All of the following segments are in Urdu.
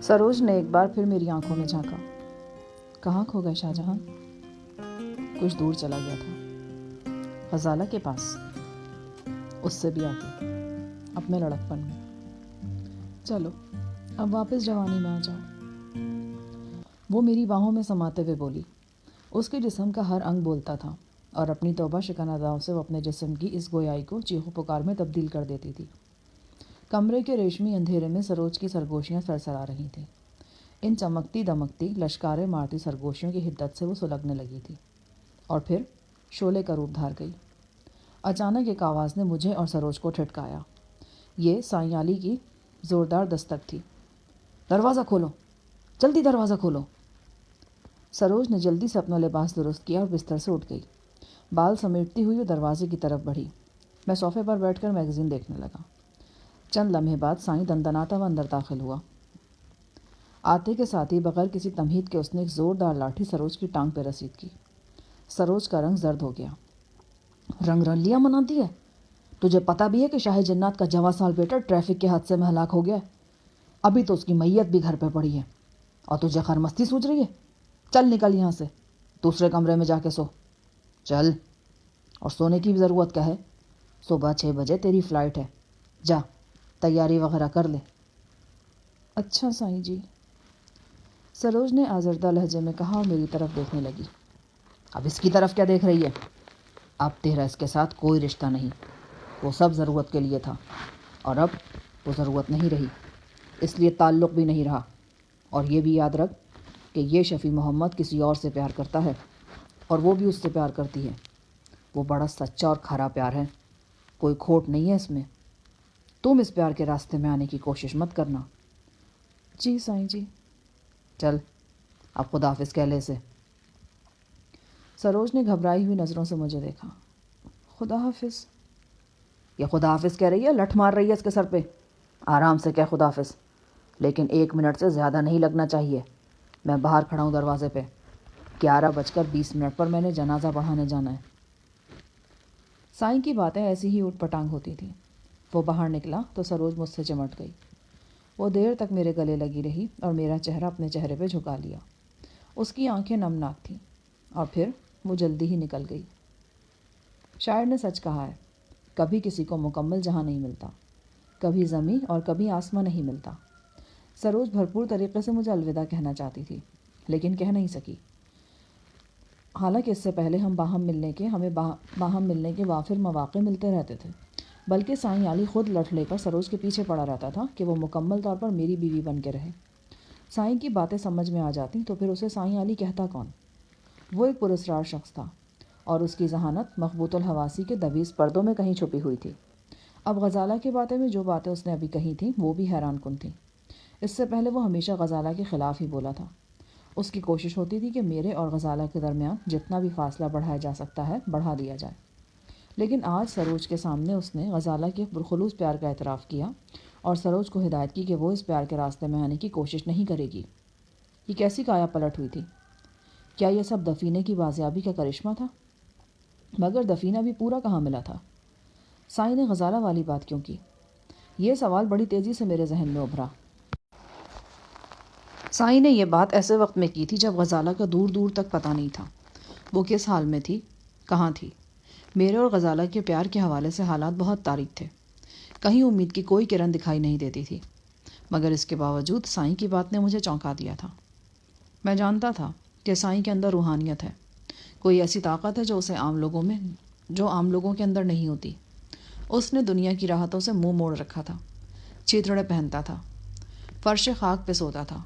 سروج نے ایک بار پھر میری آنکھوں میں جھانکا۔ کہاں کھو گئے شاہ جہاں؟ کچھ دور چلا گیا تھا، غزالہ کے پاس، اس سے بھی آگے، اپنے لڑکپن میں۔ چلو اب واپس جوانی میں آ جاؤ، وہ میری باہوں میں سماتے ہوئے بولی۔ اس کے جسم کا ہر انگ بولتا تھا اور اپنی توبہ شکن اداؤں سے وہ اپنے جسم کی اس گویائی کو چیخو پکار میں تبدیل کر دیتی تھی۔ کمرے کے ریشمی اندھیرے میں سروج کی سرگوشیاں سرسرا رہی تھیں۔ ان چمکتی دمکتی لشکارے مارتی سرگوشیوں کی حدت سے وہ سلگنے لگی تھی اور پھر شعلے کا روپ دھار گئی۔ اچانک ایک آواز نے مجھے اور سروج کو ٹھٹکایا۔ یہ سائیں علی کی زوردار دستک تھی۔ دروازہ کھولو، جلدی دروازہ کھولو۔ سروج نے جلدی سے اپنا لباس درست کیا اور بستر سے اٹھ گئی۔ بال سمیٹتی ہوئی وہ دروازے کی طرف بڑھی۔ میں صوفے پر بیٹھ کر میگزین دیکھنے لگا۔ چند لمحے بعد سائیں دندناتا ہوا اندر داخل ہوا۔ آتے کے ساتھ ہی بغیر کسی تمہید کے اس نے ایک زوردار لاٹھی سروج کی ٹانگ پہ رسید کی۔ سروج کا رنگ زرد ہو گیا۔ رنگ رلیاں مناتی ہے؟ تجھے پتہ بھی ہے کہ شاہ جنات کا جواں سال بیٹا ٹریفک کے حادثے میں ہلاک ہو گیا ہے؟ ابھی تو اس کی میت بھی گھر پہ پڑی ہے اور تجھے خرمستی سوچ رہی ہے؟ چل نکل یہاں سے، دوسرے کمرے میں جا کے سو۔ چل، اور سونے کی بھی ضرورت کیا ہے؟ صبح 6 بجے تیری فلائٹ ہے، جا تیاری وغیرہ کر لے۔ اچھا سائیں جی، سروج نے آزردہ لہجے میں کہا اور میری طرف دیکھنے لگی۔ اب اس کی طرف کیا دیکھ رہی ہے؟ اب تیرا اس کے ساتھ کوئی رشتہ نہیں، وہ سب ضرورت کے لیے تھا اور اب وہ ضرورت نہیں رہی، اس لیے تعلق بھی نہیں رہا۔ اور یہ بھی یاد رکھ کہ یہ شفیع محمد کسی اور سے پیار کرتا ہے اور وہ بھی اس سے پیار کرتی ہے۔ وہ بڑا سچا اور کھرا پیار ہے، کوئی کھوٹ نہیں ہے اس میں۔ تم اس پیار کے راستے میں آنے کی کوشش مت کرنا۔ جی سائیں جی۔ چل اب خدا حافظ کہہ لے سے۔ سروج نے گھبرائی ہوئی نظروں سے مجھے دیکھا۔ خدا حافظ؟ یہ خدا حافظ کہہ رہی ہے، لٹھ مار رہی ہے اس کے سر پہ۔ آرام سے کہہ خدا حافظ، لیکن 1 منٹ سے زیادہ نہیں لگنا چاہیے۔ میں باہر کھڑا ہوں دروازے پہ، 11:20 پر میں نے جنازہ پڑھانے جانا ہے۔ سائیں کی باتیں ایسی ہی اوٹ پٹانگ ہوتی تھیں۔ وہ باہر نکلا تو سروج مجھ سے چمٹ گئی۔ وہ دیر تک میرے گلے لگی رہی اور میرا چہرہ اپنے چہرے پہ جھکا لیا۔ اس کی آنکھیں نمناک تھیں اور پھر وہ جلدی ہی نکل گئی۔ شاعر نے سچ کہا ہے، کبھی کسی کو مکمل جہاں نہیں ملتا، کبھی زمیں اور کبھی آسمان نہیں ملتا۔ سروج بھرپور طریقے سے مجھے الوداع کہنا چاہتی تھی، لیکن کہہ نہیں سکی۔ حالانکہ اس سے پہلے ہمیں باہم ملنے کے وافر مواقع ملتے رہتے تھے، بلکہ سائیں علی خود لٹھ لے کر سروج کے پیچھے پڑا رہتا تھا کہ وہ مکمل طور پر میری بیوی بن کے رہے۔ سائیں کی باتیں سمجھ میں آ جاتی تو پھر اسے سائیں علی کہتا کون؟ وہ ایک پراسرار شخص تھا اور اس کی ذہانت مخبوط الحواسی کے دبیز پردوں میں کہیں چھپی ہوئی تھی۔ اب غزالہ کے بارے میں جو باتیں اس نے ابھی کہی تھیں وہ بھی حیران کن تھیں۔ اس سے پہلے وہ ہمیشہ غزالہ کے خلاف ہی بولا تھا۔ اس کی کوشش ہوتی تھی کہ میرے اور غزالہ کے درمیان جتنا بھی فاصلہ بڑھایا جا سکتا ہے بڑھا دیا جائے، لیکن آج سروج کے سامنے اس نے غزالہ کے پرخلوص پیار کا اعتراف کیا اور سروج کو ہدایت کی کہ وہ اس پیار کے راستے میں آنے کی کوشش نہیں کرے گی۔ یہ کیسی کایا پلٹ ہوئی تھی؟ کیا یہ سب دفینے کی بازیابی کا کرشمہ تھا؟ مگر دفینہ بھی پورا کہاں ملا تھا؟ سائیں نے غزالہ والی بات کیوں کی؟ یہ سوال بڑی تیزی سے میرے ذہن میں ابھرا۔ سائیں نے یہ بات ایسے وقت میں کی تھی جب غزالہ کا دور دور تک پتہ نہیں تھا وہ کس حال میں تھی، کہاں تھی۔ میرے اور غزالہ کے پیار کے حوالے سے حالات بہت تاریک تھے، کہیں امید کی کوئی کرن دکھائی نہیں دیتی تھی، مگر اس کے باوجود سائیں کی بات نے مجھے چونکا دیا تھا۔ میں جانتا تھا کہ سائیں کے اندر روحانیت ہے، کوئی ایسی طاقت ہے جو عام لوگوں کے اندر نہیں ہوتی۔ اس نے دنیا کی راحتوں سے منہ موڑ رکھا تھا، چیتڑے پہنتا تھا، فرش خاک پہ سوتا تھا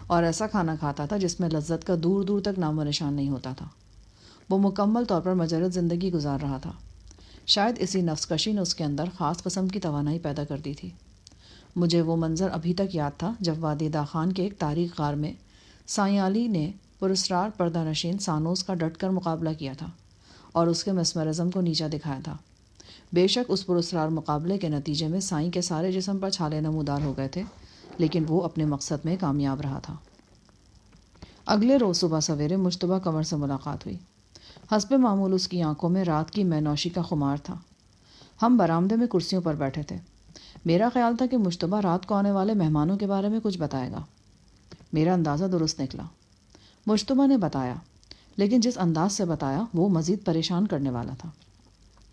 اور ایسا کھانا کھاتا تھا جس میں لذت کا دور دور تک نام و نشان نہیں ہوتا تھا۔ وہ مکمل طور پر مجرد زندگی گزار رہا تھا۔ شاید اسی نفس کشی نے اس کے اندر خاص قسم کی توانائی پیدا کر دی تھی۔ مجھے وہ منظر ابھی تک یاد تھا جب وادی داخان کے ایک تاریک غار میں سائیں علی نے پراسرار پردہ نشین سانوس کا ڈٹ کر مقابلہ کیا تھا اور اس کے مسمرزم کو نیچا دکھایا تھا۔ بے شک اس پراسرار مقابلے کے نتیجے میں سائیں کے سارے جسم پر چھالے نمودار ہو گئے تھے، لیکن وہ اپنے مقصد میں کامیاب رہا تھا۔ اگلے روز صبح سویرے مجتبیٰ قمر سے ملاقات ہوئی۔ حسب معمول اس کی آنکھوں میں رات کی مے نوشی کا خمار تھا۔ ہم برآمدے میں کرسیوں پر بیٹھے تھے۔ میرا خیال تھا کہ مشتبہ رات کو آنے والے مہمانوں کے بارے میں کچھ بتائے گا۔ میرا اندازہ درست نکلا۔ مشتبہ نے بتایا، لیکن جس انداز سے بتایا وہ مزید پریشان کرنے والا تھا۔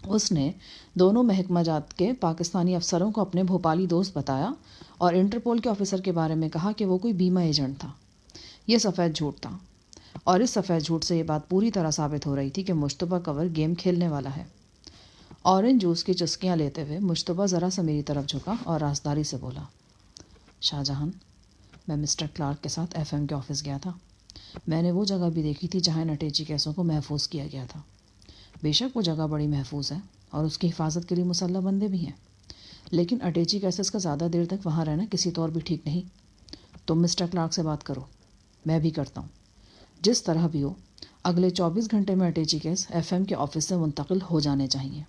اس نے دونوں محکمہ جات کے پاکستانی افسروں کو اپنے بھوپالی دوست بتایا اور انٹرپول کے آفیسر کے بارے میں کہا کہ وہ کوئی بیمہ ایجنٹ تھا۔ یہ سفید جھوٹ تھا، اور اس سفید جھوٹ سے یہ بات پوری طرح ثابت ہو رہی تھی کہ مشتبہ کنور گیم کھیلنے والا ہے۔ اورنج جوس کی چسکیاں لیتے ہوئے مشتبہ ذرا سا میری طرف جھکا اور رازداری سے بولا، شاہ جہان، میں مسٹر کلارک کے ساتھ FM کے آفس گیا تھا۔ میں نے وہ جگہ بھی دیکھی تھی جہاں اٹیچی کیسوں کو محفوظ کیا گیا تھا۔ بے شک وہ جگہ بڑی محفوظ ہے اور اس کی حفاظت کے لیے مسلح بندے بھی ہیں، لیکن اٹیچی کیسز کا زیادہ دیر تک وہاں رہنا کسی طور بھی ٹھیک نہیں۔ تم مسٹر کلارک سے بات کرو، میں بھی کرتا ہوں۔ جس طرح بھی ہو، اگلے 24 گھنٹے میں اٹیچی کیس FM کے آفس سے منتقل ہو جانے چاہیے۔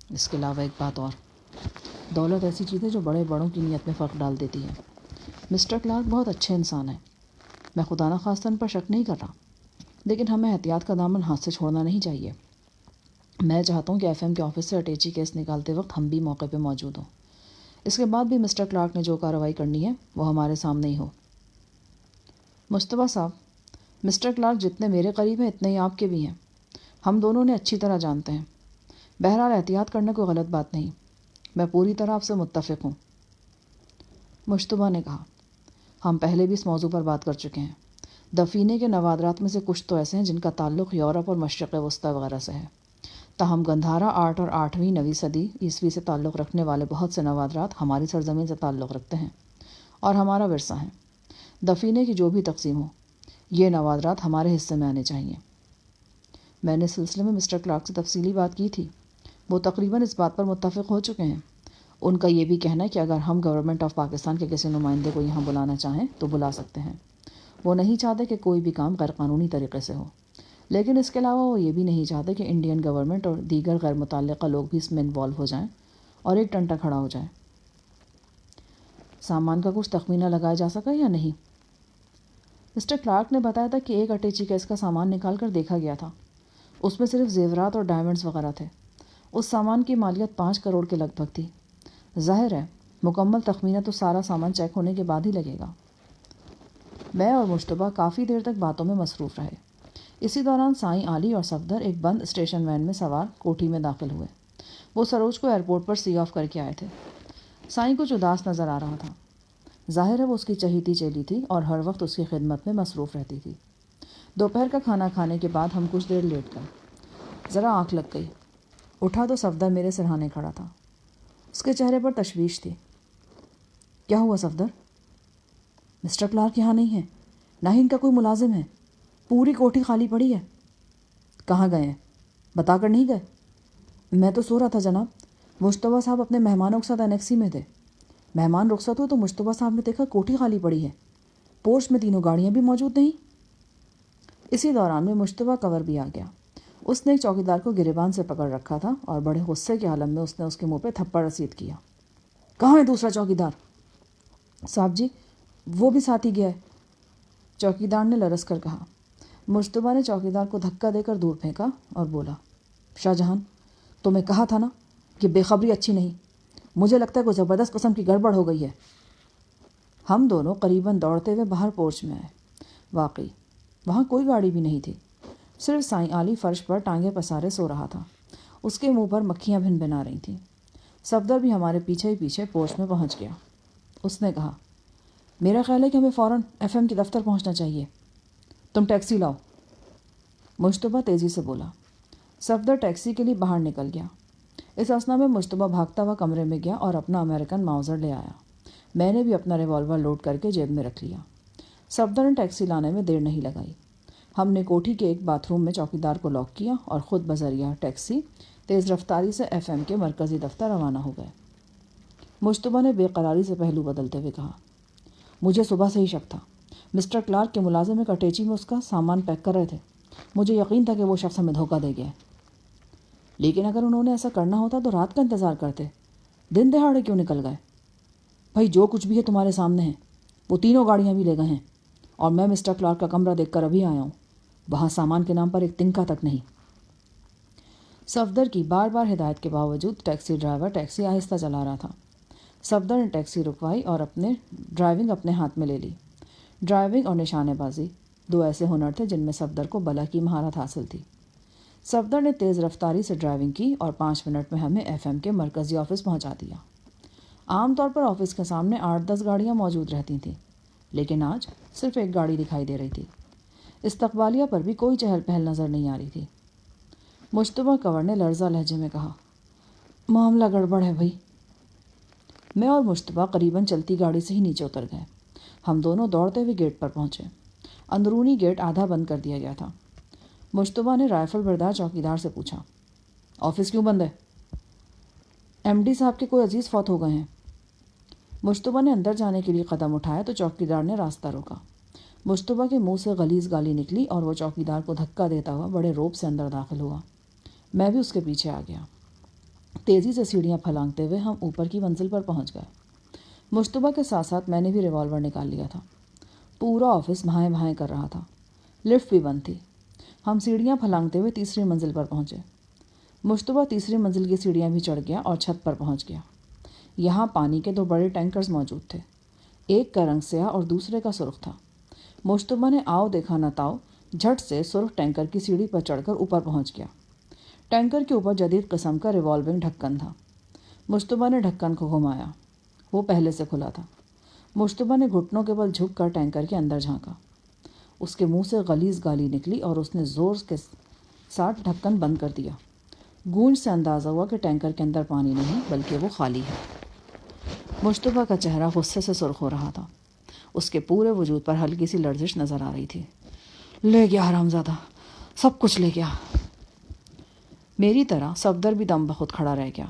اس کے علاوہ ایک بات اور، دولت ایسی چیز ہے جو بڑے بڑوں کی نیت میں فرق ڈال دیتی ہے۔ مسٹر کلارک بہت اچھے انسان ہیں، میں خدا نخواستہ ان پر شک نہیں کر رہا، لیکن ہمیں احتیاط کا دامن ہاتھ سے چھوڑنا نہیں چاہیے۔ میں چاہتا ہوں کہ FM کے آفس سے اٹیچی کیس نکالتے وقت ہم بھی موقع پہ موجود ہوں۔ اس کے بعد بھی مسٹر کلارک نے جو کارروائی کرنی ہے وہ ہمارے سامنے ہی ہو۔ مشتبہ صاحب، مسٹر کلارک جتنے میرے قریب ہیں اتنے ہی آپ کے بھی ہیں۔ ہم دونوں نے اچھی طرح جانتے ہیں۔ بہرحال احتیاط کرنا کوئی غلط بات نہیں، میں پوری طرح آپ سے متفق ہوں۔ مشتبہ نے کہا، ہم پہلے بھی اس موضوع پر بات کر چکے ہیں۔ دفینے کے نوادرات میں سے کچھ تو ایسے ہیں جن کا تعلق یورپ اور مشرق وسطیٰ وغیرہ سے ہے، تاہم گندھارا آرٹ اور 8ویں 9ویں صدی عیسوی سے تعلق رکھنے والے بہت سے نوادرات ہماری سرزمین سے تعلق رکھتے ہیں اور ہمارا ورثہ ہیں۔ دفینے کی جو بھی تقسیم ہو، یہ نوادرات ہمارے حصے میں آنے چاہیے۔ میں نے اس سلسلے میں مسٹر کلارک سے تفصیلی بات کی تھی، وہ تقریباً اس بات پر متفق ہو چکے ہیں۔ ان کا یہ بھی کہنا ہے کہ اگر ہم گورنمنٹ آف پاکستان کے کسی نمائندے کو یہاں بلانا چاہیں تو بلا سکتے ہیں۔ وہ نہیں چاہتے کہ کوئی بھی کام غیر قانونی طریقے سے ہو، لیکن اس کے علاوہ وہ یہ بھی نہیں چاہتے کہ انڈین گورنمنٹ اور دیگر غیر متعلقہ لوگ بھی اس میں انوالو ہو جائیں اور ایک ٹنٹا کھڑا ہو جائے۔ سامان کا کچھ تخمینہ لگایا جا سکا یا نہیں؟ مسٹر کلارک نے بتایا تھا کہ ایک اٹیچی کیس کا سامان نکال کر دیکھا گیا تھا، اس میں صرف زیورات اور ڈائمنڈز وغیرہ تھے۔ اس سامان کی مالیت 5 کروڑ کے لگ بھگ تھی۔ ظاہر ہے مکمل تخمینہ تو سارا سامان چیک ہونے کے بعد ہی لگے گا۔ میں اور مشتبہ کافی دیر تک باتوں میں مصروف رہے۔ اسی دوران سائیں علی اور صفدر ایک بند اسٹیشن وین میں سوار کوٹھی میں داخل ہوئے۔ وہ سروج کو ایئرپورٹ پر سی آف کر کے آئے تھے۔ سائیں کچھ اداس نظر آ رہا تھا۔ ظاہر ہے وہ اس کی چہیتی چیلی تھی اور ہر وقت اس کی خدمت میں مصروف رہتی تھی۔ دوپہر کا کھانا کھانے کے بعد ہم کچھ دیر لیٹ گئے۔ ذرا آنکھ لگ گئی، اٹھا تو صفدر میرے سرہانے کھڑا تھا۔ اس کے چہرے پر تشویش تھی۔ کیا ہوا صفدر؟ مسٹر کلارک یہاں نہیں ہے، نہ ہی ان کا کوئی ملازم ہے، پوری کوٹھی خالی پڑی ہے۔ کہاں گئے ہیں؟ بتا کر نہیں گئے؟ میں تو سو رہا تھا جناب، مشتبہ صاحب اپنے مہمانوں کے ساتھ انیکسی میں تھے۔ مہمان رخصت ہو تو مشتبہ صاحب نے دیکھا کوٹھی خالی پڑی ہے، پورش میں 3 گاڑیاں بھی موجود نہیں۔ اسی دوران میں مشتبہ کنور بھی آ گیا۔ اس نے ایک چوکیدار کو گریبان سے پکڑ رکھا تھا اور بڑے غصے کے عالم میں اس نے اس کے منہ پہ تھپڑ رسید کیا۔ کہاں ہے دوسرا چوکیدار؟ صاحب جی، وہ بھی ساتھ ہی گیا ہے، چوکیدار نے لرز کر کہا۔ مشتبہ نے چوکیدار کو دھکا دے کر دور پھینکا اور بولا، شاہ جہان، تمہیں کہا تھا نا کہ بے خبری اچھی نہیں، مجھے لگتا ہے کوئی زبردست قسم کی گڑبڑ ہو گئی ہے۔ ہم دونوں قریباً دوڑتے ہوئے باہر پورچ میں آئے۔ واقعی وہاں کوئی گاڑی بھی نہیں تھی، صرف سائیں علی فرش پر ٹانگیں پسارے سو رہا تھا، اس کے منہ پر مکھیاں بھن بنا رہی تھیں۔ صفدر بھی ہمارے پیچھے ہی پیچھے پورچ میں پہنچ گیا۔ اس نے کہا، میرا خیال ہے کہ ہمیں فوراً FM کے دفتر پہنچنا چاہیے، تم ٹیکسی لاؤ۔ مشتبہ تیزی سے بولا۔ صفدر ٹیکسی کے لیے باہر نکل گیا۔ اس اثنا میں مشتبہ بھاگتا ہوا کمرے میں گیا اور اپنا امریکن ماؤزر لے آیا۔ میں نے بھی اپنا ریوالور لوڈ کر کے جیب میں رکھ لیا۔ صفدر نے ٹیکسی لانے میں دیر نہیں لگائی۔ ہم نے کوٹھی کے ایک باتھ روم میں چوکیدار کو لاک کیا اور خود بذریعہ ٹیکسی تیز رفتاری سے FM کے مرکزی دفتر روانہ ہو گئے۔ مشتبہ نے بے قراری سے پہلو بدلتے ہوئے کہا، مجھے صبح سے ہی شک تھا، مسٹر کلارک کے ملازم ایک اٹیچی میں اس کا سامان پیک کر رہے تھے، مجھے یقین تھا کہ وہ شخص ہمیں دھوکہ دے گیا ہے۔ لیکن اگر انہوں نے ایسا کرنا ہوتا تو رات کا انتظار کرتے، دن دہاڑے کیوں نکل گئے؟ بھائی جو کچھ بھی ہے تمہارے سامنے ہے، وہ 3 گاڑیاں بھی لے گئے ہیں، اور میں مسٹر کلارک کا کمرہ دیکھ کر ابھی آیا ہوں، وہاں سامان کے نام پر ایک تنکا تک نہیں۔ صفدر کی بار بار ہدایت کے باوجود ٹیکسی ڈرائیور ٹیکسی آہستہ چلا رہا تھا۔ صفدر نے ٹیکسی رکوائی اور ڈرائیونگ اپنے ہاتھ میں لے لی۔ ڈرائیونگ اور نشانے بازی 2 ایسے ہنر تھے جن میں صفدر کو بلا کی مہارت حاصل تھی۔ صفدر نے تیز رفتاری سے ڈرائیونگ کی اور 5 منٹ میں ہمیں FM کے مرکزی آفس پہنچا دیا۔ عام طور پر آفس کے سامنے 8-10 گاڑیاں موجود رہتی تھیں، لیکن آج صرف ایک گاڑی دکھائی دے رہی تھی۔ استقبالیہ پر بھی کوئی چہل پہل نظر نہیں آ رہی تھی۔ مشتبہ کنور نے لرزہ لہجے میں کہا، معاملہ گڑبڑ ہے بھائی۔ میں اور مشتبہ قریباً چلتی گاڑی سے ہی نیچے اتر گئے۔ ہم دونوں دوڑتے ہوئے گیٹ پر پہنچے۔ اندرونی گیٹ آدھا بند کر دیا گیا تھا۔ مشتبہ نے رائفل بردار چوکیدار سے پوچھا، آفس کیوں بند ہے؟ MD صاحب کے کوئی عزیز فوت ہو گئے ہیں۔ مشتبہ نے اندر جانے کے لیے قدم اٹھایا تو چوکیدار نے راستہ روکا۔ مشتبہ کے منہ سے غلیظ گالی نکلی اور وہ چوکیدار کو دھکا دیتا ہوا بڑے روب سے اندر داخل ہوا۔ میں بھی اس کے پیچھے آ گیا۔ تیزی سے سیڑھیاں پھلانگتے ہوئے ہم اوپر کی منزل پر پہنچ گئے۔ مشتبہ کے ساتھ ساتھ میں نے بھی ریوالور نکال لیا تھا۔ پورا آفس بھائیں بھائیں کر رہا تھا۔ لفٹ بھی بند تھی۔ ہم سیڑھیاں پھلانگتے ہوئے تیسری منزل پر پہنچے۔ مشتبہ تیسری منزل کی سیڑھیاں بھی چڑھ گیا اور چھت پر پہنچ گیا۔ یہاں پانی کے 2 بڑے ٹینکرز موجود تھے۔ ایک کا رنگ سیاہ اور دوسرے کا سرخ تھا۔ مشتبہ نے آؤ دیکھا نہ تاؤ جھٹ سے سرخ ٹینکر کی سیڑھی پر چڑھ کر اوپر پہنچ گیا۔ ٹینکر کے اوپر جدید قسم کا ریوالونگ ڈھکن تھا۔ مشتبہ نے ڈھکن کو گھمایا۔ وہ پہلے سے کھلا تھا۔ مشتبہ نے گھٹنوں کے بل جھک کر ٹینکر کے اندر جھانکا۔ اس کے منہ سے غلیظ گالی نکلی اور اس نے زور کے ساتھ ڈھکن بند کر دیا۔ گونج سے اندازہ ہوا کہ ٹینکر کے اندر پانی نہیں بلکہ وہ خالی ہے۔ مشتبہ کا چہرہ غصے سے سرخ ہو رہا تھا۔ اس کے پورے وجود پر ہلکی سی لرزش نظر آ رہی تھی۔ لے گیا حرامزادہ، سب کچھ لے گیا۔ میری طرح صفدر بھی دم بخود کھڑا رہ گیا۔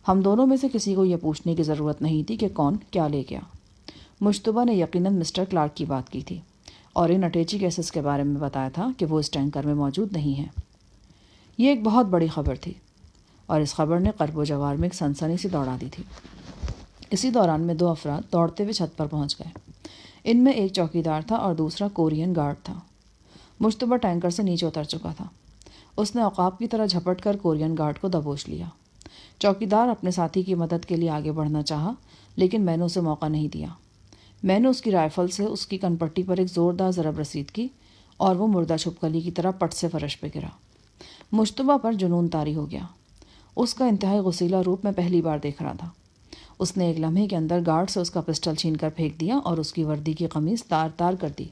ہم دونوں میں سے کسی کو یہ پوچھنے کی ضرورت نہیں تھی کہ کون کیا لے گیا۔ مشتبہ نے یقیناً مسٹر کلارک کی بات کی تھی اور ان اٹیچی کیسز کے بارے میں بتایا تھا کہ وہ اس ٹینکر میں موجود نہیں ہیں۔ یہ ایک بہت بڑی خبر تھی اور اس خبر نے قرب و جوار میں ایک سنسنی سی دوڑا دی تھی۔ اسی دوران میں 2 افراد دوڑتے ہوئے چھت پر پہنچ گئے۔ ان میں ایک چوکیدار تھا اور دوسرا کورین گارڈ تھا۔ مشتبہ ٹینکر سے نیچے اتر چکا تھا۔ اس نے عقاب کی طرح جھپٹ کر کورین گارڈ کو دبوچ لیا۔ چوکیدار اپنے ساتھی کی مدد کے لیے آگے بڑھنا چاہا، لیکن میں نے اسے موقع نہیں دیا۔ میں نے اس کی رائفل سے اس کی کن پٹی پر ایک زوردار ضرب رسید کی اور وہ مردہ چھپکلی کی طرح پٹ سے فرش پہ گرا۔ مشتبہ پر جنون طاری ہو گیا۔ اس کا انتہائی غسیلہ روپ میں پہلی بار دیکھ رہا تھا۔ اس نے ایک لمحے کے اندر گارڈ سے اس کا پسٹل چھین کر پھینک دیا اور اس کی وردی کی قمیص تار تار کر دی۔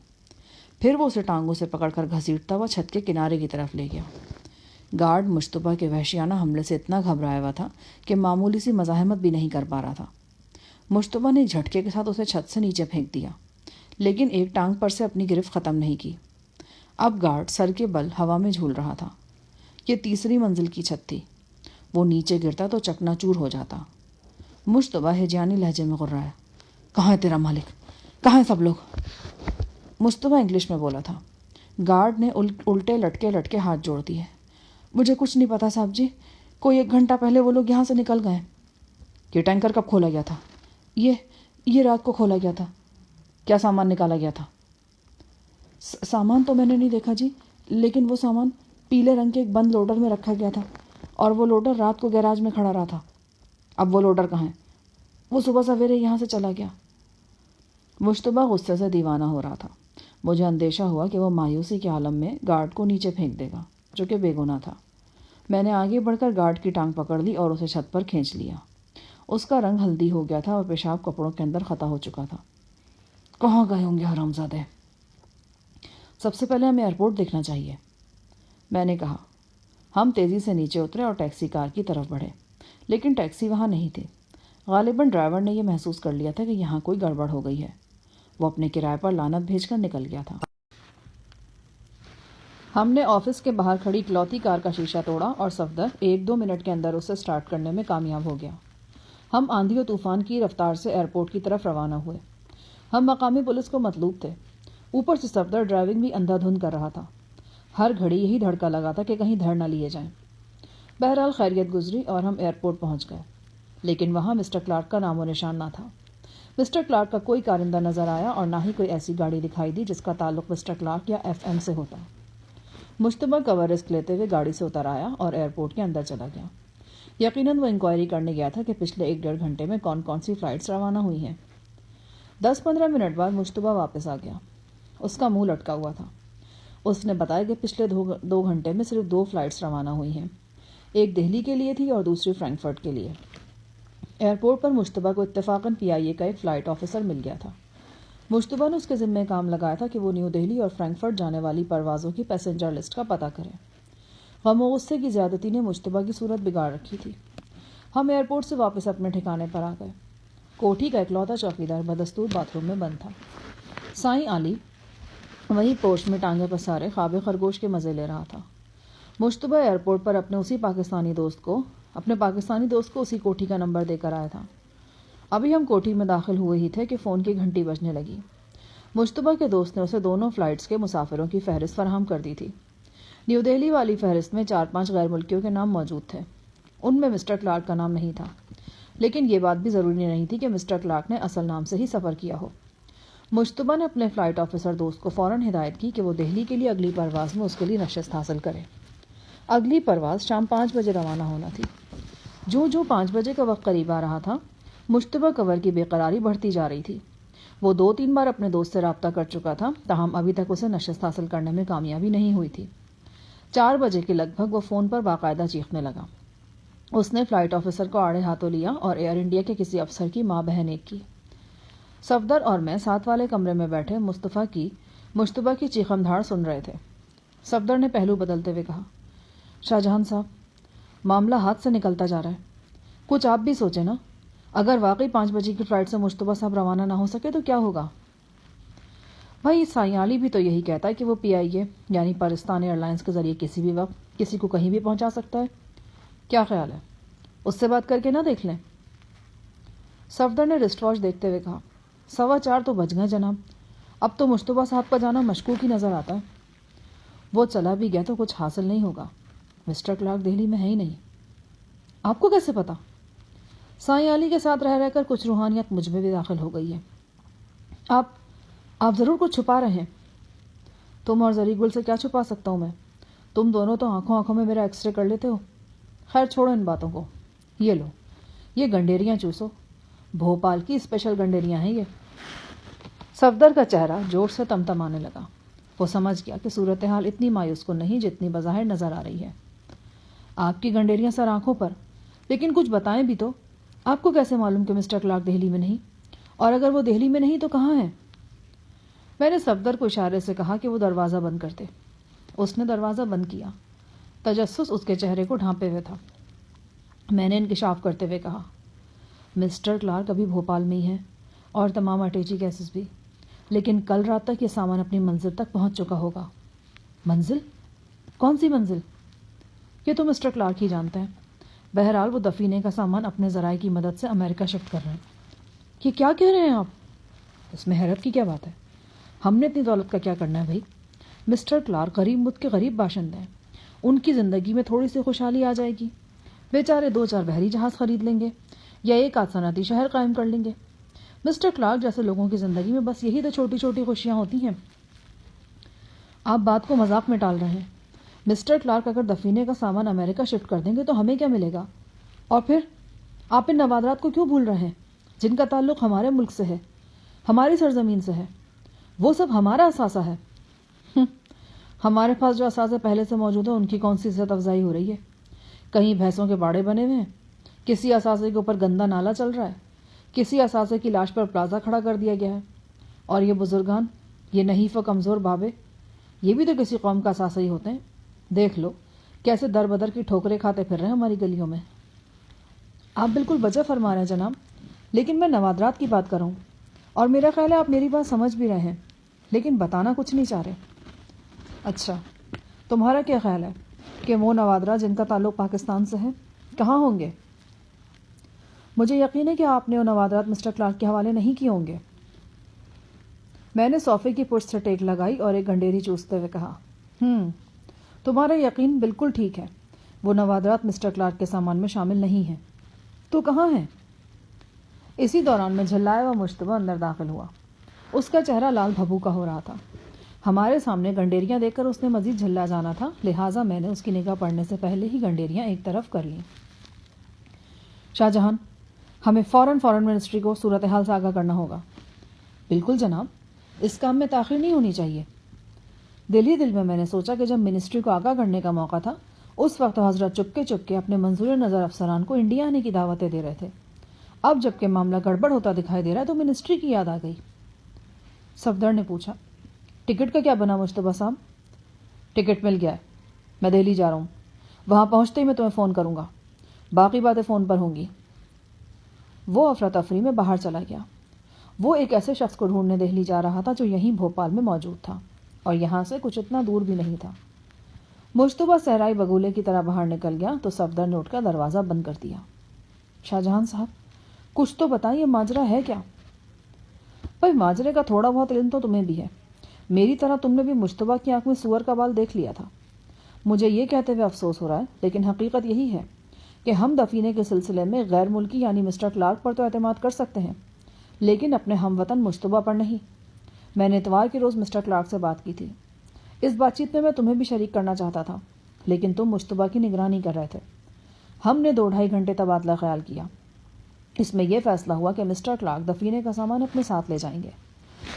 پھر وہ اسے ٹانگوں سے پکڑ کر گھسیٹتا ہوا چھت کے کنارے کی طرف لے گیا۔ گارڈ مشتبہ کے وحشیانہ حملے سے اتنا گھبرایا ہوا تھا کہ معمولی سی مزاحمت بھی نہیں کر پا رہا تھا۔ مشتبہ نے جھٹکے کے ساتھ اسے چھت سے نیچے پھینک دیا، لیکن ایک ٹانگ پر سے اپنی گرفت ختم نہیں کی۔ اب گارڈ سر کے بل ہوا میں جھول رہا تھا۔ یہ تیسری منزل کی چھت تھی۔ وہ نیچے گرتا تو چکنا چور ہو جاتا۔ مشتبہ ہجانی لہجے میں غرایا، کہاں ہے تیرا مالک؟ کہاں ہیں سب لوگ؟ مشتبہ انگلش میں بولا تھا۔ گارڈ نے الٹے لٹکے لٹکے ہاتھ جوڑ دیے۔ مجھے کچھ نہیں پتا صاحب جی، کوئی 1 گھنٹہ پہلے وہ لوگ یہاں سے نکل گئے۔ یہ ٹینکر کب کھولا گیا تھا؟ یہ رات کو کھولا گیا تھا۔ کیا سامان نکالا گیا تھا؟ سامان تو میں نے نہیں دیکھا جی، لیکن وہ سامان پیلے رنگ کے ایک بند لوڈر میں رکھا گیا تھا اور وہ لوڈر رات کو گیراج میں کھڑا رہا تھا۔ اب وہ لوڈر کہاں ہے؟ وہ صبح سویرے یہاں سے چلا گیا۔ مشتبہ غصے سے دیوانہ ہو رہا تھا۔ مجھے اندیشہ ہوا کہ وہ مایوسی کے عالم میں گارڈ کو نیچے پھینک دے گا، جو کہ بے گناہ تھا۔ میں نے آگے بڑھ کر گارڈ کی ٹانگ پکڑ لی اور اسے چھت پر کھینچ لیا۔ اس کا رنگ ہلدی ہو گیا تھا اور پیشاب کپڑوں کے اندر خطا ہو چکا تھا۔ کہاں گئے ہوں گے حرامزادے؟ سب سے پہلے ہمیں ایئرپورٹ دیکھنا چاہیے، میں نے کہا۔ ہم تیزی سے نیچے اترے اور ٹیکسی کار کی طرف بڑھے، لیکن ٹیکسی وہاں نہیں تھی۔ غالباً ڈرائیور نے یہ محسوس کر لیا تھا کہ یہاں کوئی گڑبڑ ہو گئی ہے۔ وہ اپنے کرائے پر لعنت بھیج کر نکل گیا تھا۔ ہم نے آفس کے باہر کھڑی اکلوتی کار کا شیشہ توڑا اور صفدر 1-2 منٹ کے اندر اسے سٹارٹ کرنے میں کامیاب ہو گیا۔ ہم آندھی و طوفان کی رفتار سے ایئرپورٹ کی طرف روانہ ہوئے۔ ہم مقامی پولیس کو مطلوب تھے۔ اوپر سے صفدر ڈرائیونگ بھی اندھا دھند کر رہا تھا۔ ہر گھڑی یہی دھڑکا لگا تھا کہ کہیں دھڑ نہ لیے جائیں۔ بہرحال خیریت گزری اور ہم ایئرپورٹ پہنچ گئے، لیکن وہاں مسٹر کلارک کا نام و نشان نہ تھا۔ مسٹر کلارک کا کوئی کارندہ نظر آیا اور نہ ہی کوئی ایسی گاڑی دکھائی دی جس کا تعلق مسٹر کلارک یا FM سے ہوتا۔ مشتبہ کور رسک لیتے ہوئے گاڑی سے اتر آیا اور ایئرپورٹ کے اندر چلا گیا۔ یقیناً وہ انکوائری کرنے گیا تھا کہ پچھلے 1-1.5 گھنٹے میں کون کون سی فلائٹس روانہ ہوئی ہیں۔ 10-15 منٹ بعد مشتبہ واپس آ گیا۔ اس کا منہ لٹکا ہوا تھا۔ اس نے بتایا کہ پچھلے 2 گھنٹے میں صرف 2 فلائٹس روانہ ہوئی ہیں، ایک دہلی کے لیے تھی اور دوسری فرینکفرٹ کے لیے۔ ایئرپورٹ پر مشتبہ کو اتفاقاً PIA کا ایک فلائٹ آفیسر مل گیا تھا۔ مشتبہ نے اس کے ذمہ کام لگایا تھا کہ وہ نیو دہلی اور فرینکفرٹ جانے والی پروازوں کی پیسنجر لسٹ کا پتہ کرے۔ غم و غصے کی زیادتی نے مشتبہ کی صورت بگاڑ رکھی تھی۔ ہم ایئرپورٹ سے واپس اپنے ٹھکانے پر آ گئے۔ کوٹھی کا اکلوتا چوکیدار بدستور باتھ روم میں بند تھا۔ سائیں علی وہیں پورچ میں ٹانگیں پسارے خواب خرگوش کے مزے لے رہا تھا۔ مشتبہ ایئرپورٹ پر اپنے پاکستانی دوست کو اسی کوٹھی کا نمبر دے کر آیا تھا۔ ابھی ہم کوٹھی میں داخل ہوئے ہی تھے کہ فون کی گھنٹی بجنے لگی۔ مشتبہ کے دوست نے اسے دونوں فلائٹس کے مسافروں کی فہرست فراہم کر دی تھی۔ نیو دہلی والی فہرست میں 4-5 غیر ملکیوں کے نام موجود تھے۔ ان میں مسٹر کلارک کا نام نہیں تھا، لیکن یہ بات بھی ضروری نہیں تھی کہ مسٹر کلارک نے اصل نام سے ہی سفر کیا ہو۔ مشتبہ نے اپنے فلائٹ آفیسر دوست کو فوراً ہدایت کی کہ وہ دہلی کے لیے اگلی پرواز میں اس کے لیے نشست حاصل کرے۔ اگلی پرواز شام 5 بجے روانہ ہونا تھی۔ جو 5 بجے کا وقت قریب آ رہا تھا، مشتبہ کور کی بے قراری بڑھتی جا رہی تھی۔ وہ 2-3 بار اپنے دوست سے رابطہ کر چکا تھا، تاہم ابھی تک اسے نشست حاصل کرنے میں کامیابی نہیں ہوئی تھی۔ 4 بجے کے لگ بھگ وہ فون پر باقاعدہ چیخنے لگا۔ اس نے فلائٹ آفیسر کو آڑے ہاتھوں لیا اور ایئر انڈیا کے کسی افسر کی ماں بہن ایک کی۔ صفدر اور میں ساتھ والے کمرے میں بیٹھے مشتبہ کی چیخم دھاڑ سن رہے تھے۔ صفدر نے پہلو بدلتے ہوئے کہا، شاہ جہاں صاحب، معاملہ ہاتھ سے نکلتا جا رہا ہے۔ کچھ آپ بھی سوچیں نا، اگر واقعی 5 بجے کی فلائٹ سے مشتبہ صاحب روانہ نہ ہو سکے تو کیا ہوگا؟ بھائی سائیں علی بھی تو یہی کہتا ہے کہ وہ PIA یعنی پاکستان ایئر لائنز کے ذریعے کسی بھی وقت کسی کو کہیں بھی پہنچا سکتا ہے۔ کیا خیال ہے، اس سے بات کر کے نہ دیکھ لیں؟ صفدر نے رسٹ واچ دیکھتے ہوئے کہا، 4:15 تو بج گئے جناب، اب تو مشتبہ صاحب کا جانا مشکوک ہی نظر آتا ہے۔ وہ چلا بھی گیا تو کچھ حاصل نہیں ہوگا، مسٹر کلارک دہلی میں ہے ہی نہیں۔ آپ کو کیسے پتا؟ سائیں علی کے ساتھ رہ کر کچھ روحانیت مجھ میں بھی داخل ہو گئی ہے۔ آپ ضرور کچھ چھپا رہے ہیں۔ تم اور زری گل سے کیا چھپا سکتا ہوں میں؟ تم دونوں تو آنکھوں میں میرا ایکس رے کر لیتے ہو۔ خیر چھوڑو ان باتوں کو، یہ لو، یہ گنڈیریاں چوسو، بھوپال کی اسپیشل گنڈیریاں ہیں یہ۔ صفدر کا چہرہ جوش سے تمتمانے لگا۔ وہ سمجھ گیا کہ صورتحال اتنی مایوس کن نہیں جتنی بظاہر نظر آ رہی ہے۔ آپ کی گنڈیریاں سر آنکھوں پر، لیکن کچھ بتائیں بھی تو۔ آپ کو کیسے معلوم کہ مسٹر کلارک دہلی میں نہیں؟ اور اگر وہ دہلی میں نہیں تو کہاں ہے؟ میں نے صفدر کو اشارے سے کہا کہ وہ دروازہ بند کر دے۔ اس نے دروازہ بند کیا۔ تجسس اس کے چہرے کو ڈھانپے ہوئے تھا۔ میں نے انکشاف کرتے ہوئے کہا، مسٹر کلارک ابھی بھوپال میں ہی ہیں اور تمام اٹیچی کیسز بھی، لیکن کل رات تک یہ سامان اپنی منزل تک پہنچ چکا ہوگا۔ منزل؟ کون سی منزل؟ یہ تو مسٹر کلارک ہی جانتے ہیں۔ بہرحال وہ دفینے کا سامان اپنے ذرائع کی مدد سے امریکہ شفٹ کر رہے ہیں۔ یہ کیا کہہ رہے ہیں آپ؟ اس میں حیرت کی کیا بات ہے؟ ہم نے اتنی دولت کا کیا کرنا ہے بھائی؟ مسٹر کلارک غریب ملک کے غریب باشندے ہیں، ان کی زندگی میں تھوڑی سی خوشحالی آ جائے گی، بیچارے 2-4 بحری جہاز خرید لیں گے یا 1 صنعتی شہر قائم کر لیں گے۔ مسٹر کلارک جیسے لوگوں کی زندگی میں بس یہی تو چھوٹی چھوٹی خوشیاں ہوتی ہیں۔ آپ بات کو مذاق میں ٹال رہے ہیں۔ مسٹر کلارک اگر دفینے کا سامان امریکہ شفٹ کر دیں گے تو ہمیں کیا ملے گا؟ اور پھر آپ ان نوادرات کو کیوں بھول رہے ہیں جن کا تعلق ہمارے ملک سے ہے، ہماری سرزمین سے ہے؟ وہ سب ہمارا اثاثہ ہے۔ ہمارے پاس جو اثاثے پہلے سے موجود ہیں ان کی کون سی عزت افزائی ہو رہی ہے؟ کہیں بھینسوں کے باڑے بنے ہوئے ہیں، کسی اثاثے کے اوپر گندا نالا چل رہا ہے، کسی اثاثے کی لاش پر پلازا کھڑا کر دیا گیا ہے، اور یہ بزرگان، یہ نحیف و کمزور بابے، یہ بھی تو کسی قوم کا اثاثہ ہی ہوتے ہیں۔ دیکھ لو کیسے در بدر کی ٹھوکریں کھاتے پھر رہے ہیں ہماری گلیوں میں۔ آپ بالکل وجہ فرما رہے ہیں جناب، لیکن میں نوادرات کی بات کر رہا ہوں، اور میرا خیال ہے آپ میری بات سمجھ بھی رہے ہیں، لیکن بتانا کچھ نہیں چاہ رہے۔ اچھا، تمہارا کیا خیال ہے کہ وہ نوادرات جن کا تعلق پاکستان سے ہے کہاں ہوں گے؟ مجھے یقین ہے کہ آپ نے وہ نوادرات مسٹر کلارک کے حوالے نہیں کیے ہوں گے۔ میں نے صوفے کی پشت سے ٹیک لگائی اور ایک گنڈیری چوستے ہوئے کہا، تمہارا یقین بالکل ٹھیک ہے، وہ نوادرات مسٹر کلارک کے سامان میں شامل نہیں ہیں۔ تو کہاں ہیں؟ اسی دوران میں جھلایا ہوا مشتبہ اندر داخل ہوا۔ اس کا چہرہ لال بھبو کا ہو رہا تھا۔ ہمارے سامنے گنڈیریاں دیکھ کر اس نے مزید جھلا جانا تھا، لہٰذا میں نے اس کی نگاہ پڑنے سے پہلے ہی گنڈیریاں ایک طرف کر لیں۔ شاہ جہاں، ہمیں فوراً منسٹری کو صورتحال سے آگاہ کرنا ہوگا۔ بالکل جناب، اس کام میں تاخیر نہیں ہونی چاہیے۔ دل ہی دل میں میں نے سوچا کہ جب منسٹری کو آگاہ کرنے کا موقع تھا اس وقت حضرت چپکے اپنے منظور نظر افسران کو انڈیا آنے کی دعوتیں دے رہے تھے۔ اب جب کہ معاملہ گڑبڑ ہوتا دکھائی دے رہا ہے تو منسٹری کی یاد آ گئی۔ صفدر نے پوچھا، ٹکٹ کا کیا بنا مشتبہ صاحب؟ ٹکٹ مل گیا ہے، میں دہلی جا رہا ہوں، وہاں پہنچتے ہی میں تمہیں فون کروں گا، باقی باتیں فون پر ہوں گی۔ وہ افراتفری میں باہر چلا گیا۔ وہ ایک ایسے شخص کو ڈھونڈنے دہلی جا رہا تھا جو یہیں بھوپال میں موجود تھا اور یہاں سے کچھ اتنا دور بھی نہیں تھا۔ مشتبہ صحرائی بگولے کی طرح باہر نکل گیا تو صفدر نے اٹھ کر دروازہ بند کر دیا۔ شاہ جہاں صاحب، کچھ تو بتائیں، یہ ماجرا ہے کیا؟ بھائی ماجرے کا تھوڑا بہت علم تو تمہیں بھی ہے، میری طرح تم نے بھی مشتبہ کی آنکھ میں سور کا بال دیکھ لیا تھا۔ مجھے یہ کہتے ہوئے افسوس ہو رہا ہے، لیکن حقیقت یہی ہے کہ ہم دفینے کے سلسلے میں غیر ملکی یعنی مسٹر کلارک پر تو اعتماد کر سکتے ہیں، لیکن اپنے ہم وطن مشتبہ پر نہیں۔ میں نے اتوار کے روز مسٹر کلارک سے بات کی تھی۔ اس بات چیت میں تمہیں بھی شریک کرنا چاہتا تھا، لیکن تم مشتبہ کی نگرانی کر رہے تھے۔ ہم نے 2-2.5 گھنٹے تبادلہ خیال کیا۔ اس میں یہ فیصلہ ہوا کہ مسٹر کلارک دفینے کا سامان اپنے ساتھ لے جائیں گے۔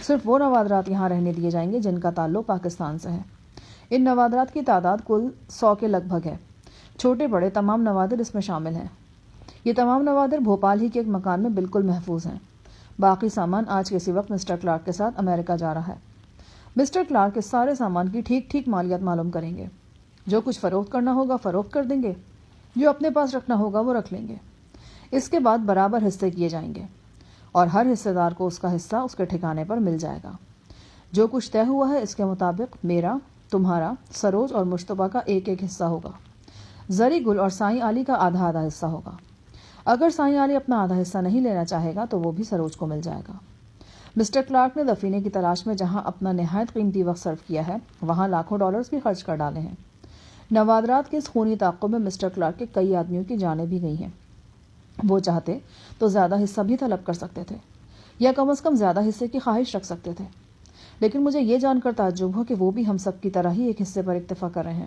صرف وہ نوادرات یہاں رہنے دیے جائیں گے جن کا تعلق پاکستان سے ہے۔ ان نوادرات کی تعداد کل 100 کے لگ بھگ ہے۔ چھوٹے بڑے تمام نوادر اس میں شامل ہیں۔ یہ تمام نوادر بھوپال ہی کے ایک مکان میں بالکل محفوظ ہیں۔ باقی سامان آج کسی وقت مسٹر کلارک کے ساتھ امریکہ جا رہا ہے۔ مسٹر کلارک اس سارے سامان کی ٹھیک مالیت معلوم کریں گے۔ جو کچھ فروخت کرنا ہوگا فروخت کر دیں گے، جو اپنے پاس رکھنا ہوگا وہ رکھ لیں گے۔ اس کے بعد برابر حصے کیے جائیں گے اور ہر حصہ دار کو اس کا حصہ اس کے ٹھکانے پر مل جائے گا۔ جو کچھ طے ہوا ہے اس کے مطابق میرا، تمہارا، سروج اور مشتبہ کا ایک حصہ ہوگا۔ زری گل اور سائیں علی کا آدھا حصہ ہوگا۔ اگر سائیں علی اپنا آدھا حصہ نہیں لینا چاہے گا تو وہ بھی سروج کو مل جائے گا۔ مسٹر کلارک نے دفینے کی تلاش میں جہاں اپنا نہایت قیمتی وقت صرف کیا ہے وہاں لاکھوں ڈالرز بھی خرچ کر ڈالے ہیں۔ نوادرات کے اس خونی تعاقب میں مسٹر کلارک کے کئی آدمیوں کی جانیں بھی گئی ہیں۔ وہ چاہتے تو زیادہ حصہ بھی طلب کر سکتے تھے یا کم از کم زیادہ حصے کی خواہش رکھ سکتے تھے، لیکن مجھے یہ جان کر تعجب ہو کہ وہ بھی ہم سب کی طرح ہی ایک حصے پر اکتفا کر رہے ہیں۔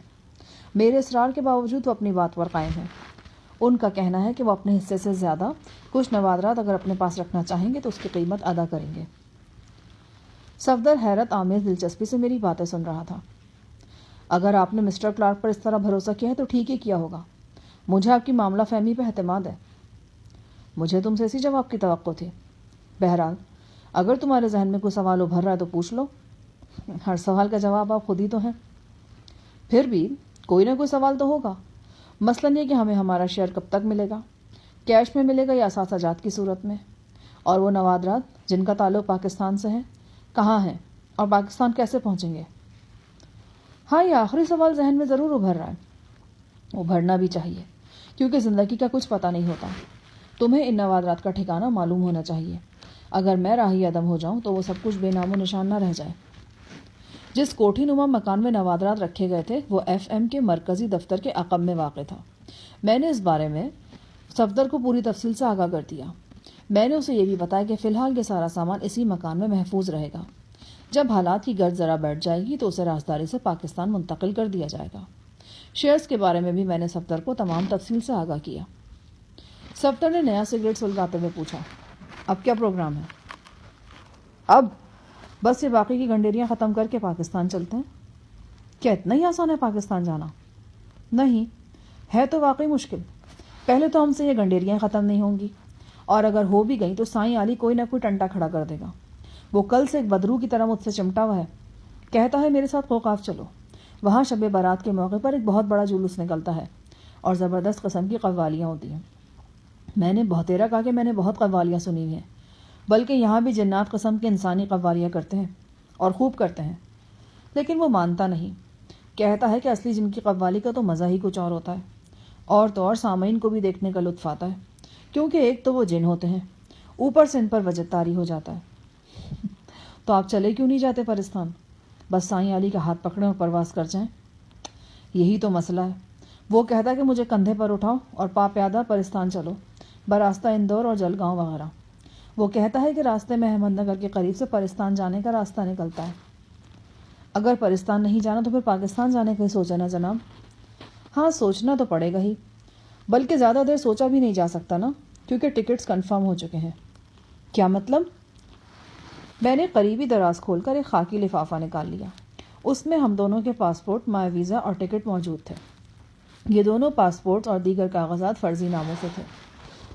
میرے اصرار کے باوجود وہ اپنی بات پر قائم ہیں۔ ان کا کہنا ہے کہ وہ اپنے حصے سے زیادہ کچھ نوادرات اگر اپنے پاس رکھنا چاہیں گے تو اس کی قیمت ادا کریں گے۔ صفدر حیرت آمیز دلچسپی سے میری باتیں سن رہا تھا۔ اگر آپ نے مسٹر کلارک پر اس طرح بھروسہ کیا ہے تو ٹھیک ہی کیا ہوگا۔ مجھے آپ کی معاملہ فہمی پہ اعتماد ہے۔ مجھے تم سے اسی جواب کی توقع تھی۔ بہرحال اگر تمہارے ذہن میں کوئی سوال ابھر رہا ہے تو پوچھ لو۔ ہر سوال کا جواب آپ خود ہی تو ہیں۔ پھر بھی کوئی نہ کوئی سوال تو ہوگا۔ مثلاً یہ کہ ہمیں ہمارا شیئر کب تک ملے گا، کیش میں ملے گا یا اثاثہ جات کی صورت میں، اور وہ نوادرات جن کا تعلق پاکستان سے ہے کہاں ہیں اور پاکستان کیسے پہنچیں گے۔ ہاں، یہ آخری سوال ذہن میں ضرور ابھر رہا ہے۔ ابھرنا بھی چاہیے کیونکہ زندگی کا کچھ پتہ نہیں ہوتا۔ تمہیں ان نوادرات کا ٹھکانہ معلوم ہونا چاہیے۔ اگر میں راہی عدم ہو جاؤں تو وہ سب کچھ بے نام و نشان نہ رہ جائے۔ جس کوٹھی نما مکان میں نوادرات رکھے گئے تھے وہ FM کے مرکزی دفتر کے عقب میں واقع تھا۔ میں نے اس بارے میں صفدر کو پوری تفصیل سے آگاہ کر دیا۔ میں نے اسے یہ بھی بتایا کہ فی الحال یہ سارا سامان اسی مکان میں محفوظ رہے گا۔ جب حالات کی گرد ذرا بیٹھ جائے گی تو اسے رازداری سے پاکستان منتقل کر دیا جائے گا۔ شیئرز کے بارے میں بھی میں نے صفدر کو تمام تفصیل سے آگاہ کیا۔ صفدر نے نیا سگریٹ سلگاتے ہوئے پوچھا، اب کیا پروگرام ہے؟ اب بس یہ باقی کی گنڈیریاں ختم کر کے پاکستان چلتے ہیں۔ کیا اتنا ہی آسان ہے پاکستان جانا؟ نہیں، ہے تو واقعی مشکل۔ پہلے تو ہم سے یہ گنڈیریاں ختم نہیں ہوں گی، اور اگر ہو بھی گئیں تو سائیں علی کوئی نہ کوئی ٹنٹا کھڑا کر دے گا۔ وہ کل سے ایک بدرو کی طرح مجھ سے چمٹا ہوا ہے، کہتا ہے میرے ساتھ قوقاف چلو۔ وہاں شب بارات کے موقع پر ایک بہت بڑا جلوس نکلتا ہے اور زبردست قسم کی قوالیاں ہوتی ہیں۔ میں نے بہتیرا کہا کہ میں نے بہت قوالیاں سنی ہیں، بلکہ یہاں بھی جنات قسم کی انسانی قوالیاں کرتے ہیں اور خوب کرتے ہیں، لیکن وہ مانتا نہیں۔ کہتا ہے کہ اصلی جن کی قوالی کا تو مزہ ہی کچھ اور ہوتا ہے، اور تو اور سامعین کو بھی دیکھنے کا لطف آتا ہے، کیونکہ ایک تو وہ جن ہوتے ہیں، اوپر سے ان پر وجد طاری ہو جاتا ہے۔ تو آپ چلے کیوں نہیں جاتے پرستان؟ بس سائیں علی کا ہاتھ پکڑیں اور پرواز کر جائیں۔ یہی تو مسئلہ ہے۔ وہ کہتا ہے کہ مجھے کندھے پر اٹھاؤ اور پا پیادہ پرستان چلو، براستہ اندور اور جلگاؤں وغیرہ۔ وہ کہتا ہے کہ راستے میں احمد نگر کے قریب سے پرستان جانے کا راستہ نکلتا ہے۔ اگر پرستان نہیں جانا تو پھر پاکستان جانے کا ہی سوچا نا جناب۔ ہاں، سوچنا تو پڑے گا ہی۔ بلکہ زیادہ دیر سوچا بھی نہیں جا سکتا نا، کیونکہ ٹکٹس کنفرم ہو چکے ہیں۔ کیا مطلب؟ میں نے قریبی دراز کھول کر ایک خاکی لفافہ نکال لیا۔ اس میں ہم دونوں کے پاسپورٹ، مائی ویزا اور ٹکٹ موجود تھے۔ یہ دونوں پاسپورٹس اور دیگر کاغذات فرضی ناموں سے تھے۔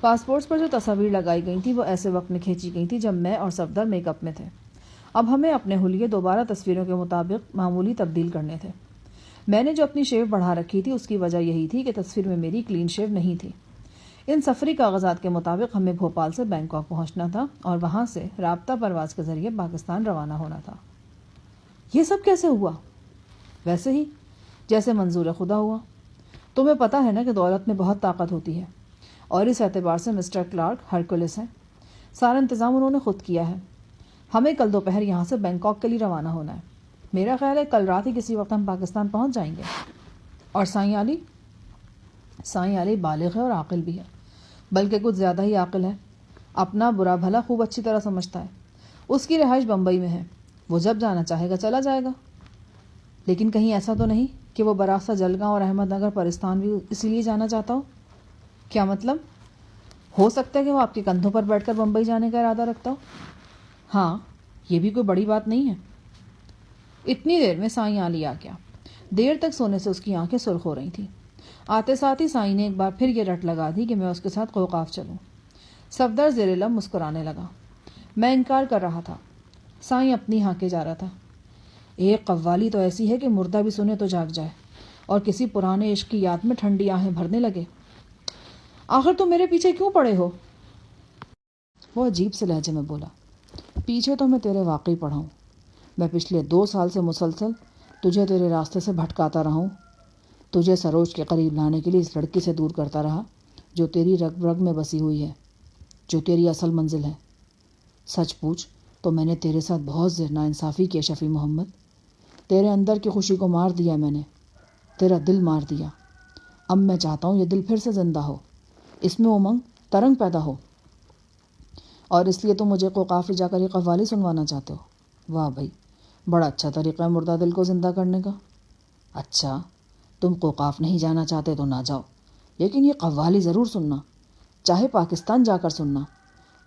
پاسپورٹس پر جو تصاویر لگائی گئی تھیں وہ ایسے وقت میں کھینچی گئی تھیں جب میں اور صفدر میک اپ میں تھے۔ اب ہمیں اپنے حلیے دوبارہ تصویروں کے مطابق معمولی تبدیل کرنے تھے۔ میں نے جو اپنی شیو بڑھا رکھی تھی اس کی وجہ یہی تھی کہ تصویر میں میری کلین شیو نہیں تھی۔ ان سفری کاغذات کے مطابق ہمیں بھوپال سے بینکاک پہنچنا تھا اور وہاں سے رابطہ پرواز کے ذریعے پاکستان روانہ ہونا تھا۔ یہ سب کیسے ہوا؟ ویسے ہی جیسے منظور خدا ہوا۔ تمہیں پتہ ہے نا کہ دولت میں بہت طاقت ہوتی ہے، اور اس اعتبار سے مسٹر کلارک ہرکولس ہیں۔ سارا انتظام انہوں نے خود کیا ہے۔ ہمیں کل دوپہر یہاں سے بینکاک کے لیے روانہ ہونا ہے۔ میرا خیال ہے کل رات ہی کسی وقت ہم پاکستان پہنچ جائیں گے۔ اور سائیں علی؟ سائیں علی بالغ ہے اور عاقل بھی ہے، بلکہ کچھ زیادہ ہی عاقل ہے۔ اپنا برا بھلا خوب اچھی طرح سمجھتا ہے۔ اس کی رہائش بمبئی میں ہے، وہ جب جانا چاہے گا چلا جائے گا۔ لیکن کہیں ایسا تو نہیں کہ وہ براستہ جلگاں اور احمد نگر پرستان بھی اسی لیے جانا چاہتا ہو؟ کیا مطلب؟ ہو سکتا ہے کہ وہ آپ کے کندھوں پر بیٹھ کر بمبئی جانے کا ارادہ رکھتا ہو۔ ہاں، یہ بھی کوئی بڑی بات نہیں ہے۔ اتنی دیر میں سائیں علی آ گیا۔ دیر تک سونے سے اس کی آنکھیں سرخ ہو رہی تھیں۔ آتے ساتھ ہی سائیں نے ایک بار پھر یہ رٹ لگا دی کہ میں اس کے ساتھ قوقاف چلوں۔ صفدر زیر لب مسکرانے لگا۔ میں انکار کر رہا تھا۔ سائیں اپنی ہانکے جا رہا تھا۔ ایک قوالی تو ایسی ہے کہ مردہ بھی سنے تو جاگ جائے اور کسی پرانے عشق کی یاد میں ٹھنڈی آہیں بھرنے لگے۔ آخر تم میرے پیچھے کیوں پڑے ہو؟ وہ عجیب سے لہجے میں بولا۔ پیچھے تو میں تیرے واقعی پڑا ہوں۔ میں پچھلے 2 سال سے مسلسل تجھے تیرے راستے سے بھٹکاتا رہا ہوں، تجھے سروج کے قریب لانے کے لیے اس لڑکی سے دور کرتا رہا جو تیری رگ رگ میں بسی ہوئی ہے، جو تیری اصل منزل ہے۔ سچ پوچھ تو میں نے تیرے ساتھ بہت زیر ناانصافی کی شفیع محمد۔ تیرے اندر کی خوشی کو مار دیا میں نے، تیرا دل مار دیا۔ اب میں چاہتا ہوں یہ دل پھر سے زندہ ہو، اس میں امنگ ترنگ پیدا ہو، اور اس لیے تم مجھے قوقاف لے جا کر یہ قوالی سنوانا چاہتے ہو۔ واہ بھائی، بڑا اچھا طریقہ ہے مردہ دل کو زندہ کرنے کا۔ اچھا، تم قوقاف نہیں جانا چاہتے تو نہ جاؤ، لیکن یہ قوالی ضرور سننا، چاہے پاکستان جا کر سننا،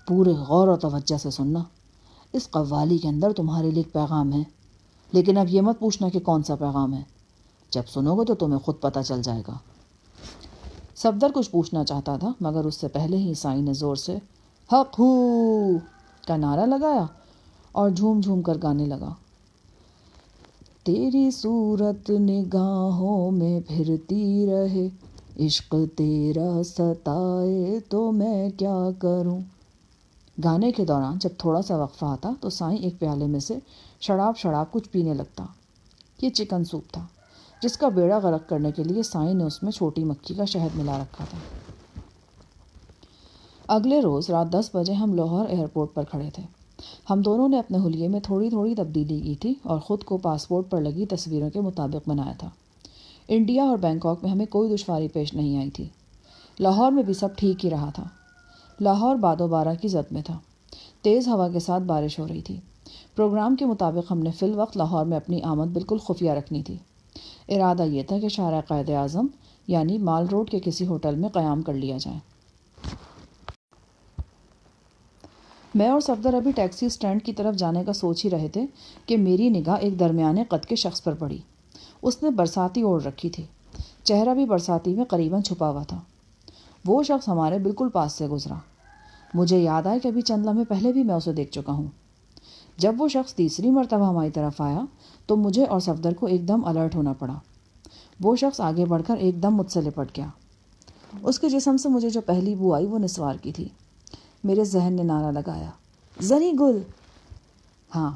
پورے غور و توجہ سے سننا۔ اس قوالی کے اندر تمہارے لیے ایک پیغام ہے، لیکن اب یہ مت پوچھنا کہ کون سا پیغام ہے۔ جب سنو گے تو تمہیں خود پتہ چل جائے گا۔ صفدر کچھ پوچھنا چاہتا تھا، مگر اس سے پہلے ہی سائیں نے زور سے حق ہو کا نعرہ لگایا اور جھوم جھوم کر گانے لگا۔ تیری صورت نگاہوں میں پھرتی رہے، عشق تیرا ستائے تو میں کیا کروں۔ گانے کے دوران جب تھوڑا سا وقفہ آتا تو سائیں ایک پیالے میں سے شراب کچھ پینے لگتا۔ یہ چکن سوپ تھا، جس کا بیڑا غرق کرنے کے لیے سائیں نے اس میں چھوٹی مکھی کا شہد ملا رکھا تھا۔ اگلے روز رات 10 بجے ہم لاہور ایئرپورٹ پر کھڑے تھے۔ ہم دونوں نے اپنے حلیے میں تھوڑی تھوڑی تبدیلی کی تھی اور خود کو پاسپورٹ پر لگی تصویروں کے مطابق بنایا تھا۔ انڈیا اور بینکاک میں ہمیں کوئی دشواری پیش نہیں آئی تھی۔ لاہور میں بھی سب ٹھیک ہی رہا تھا۔ لاہور 12 کی زد میں تھا۔ تیز ہوا کے ساتھ بارش ہو رہی تھی۔ پروگرام کے مطابق ہم نے فی الوقت لاہور میں اپنی آمد بالکل خفیہ رکھنی تھی۔ ارادہ یہ تھا کہ شارع قائد اعظم یعنی مال روڈ کے کسی ہوٹل میں قیام کر لیا جائے۔ میں اور صفدر ابھی ٹیکسی اسٹینڈ کی طرف جانے کا سوچ ہی رہے تھے کہ میری نگاہ ایک درمیانے قد کے شخص پر پڑی۔ اس نے برساتی اوڑھ رکھی تھی، چہرہ بھی برساتی میں قریباً چھپا ہوا تھا۔ وہ شخص ہمارے بالکل پاس سے گزرا۔ مجھے یاد آیا کہ ابھی چند لمحے پہلے بھی میں اسے دیکھ چکا ہوں۔ جب وہ شخص تیسری مرتبہ ہماری طرف آیا تو مجھے اور صفدر کو ایک دم الرٹ ہونا پڑا۔ وہ شخص آگے بڑھ کر ایک دم مجھ سے لپٹ گیا۔ اس کے جسم سے مجھے جو پہلی بو آئی وہ نسوار کی تھی۔ میرے ذہن نے نعرہ لگایا، زری گل! ہاں،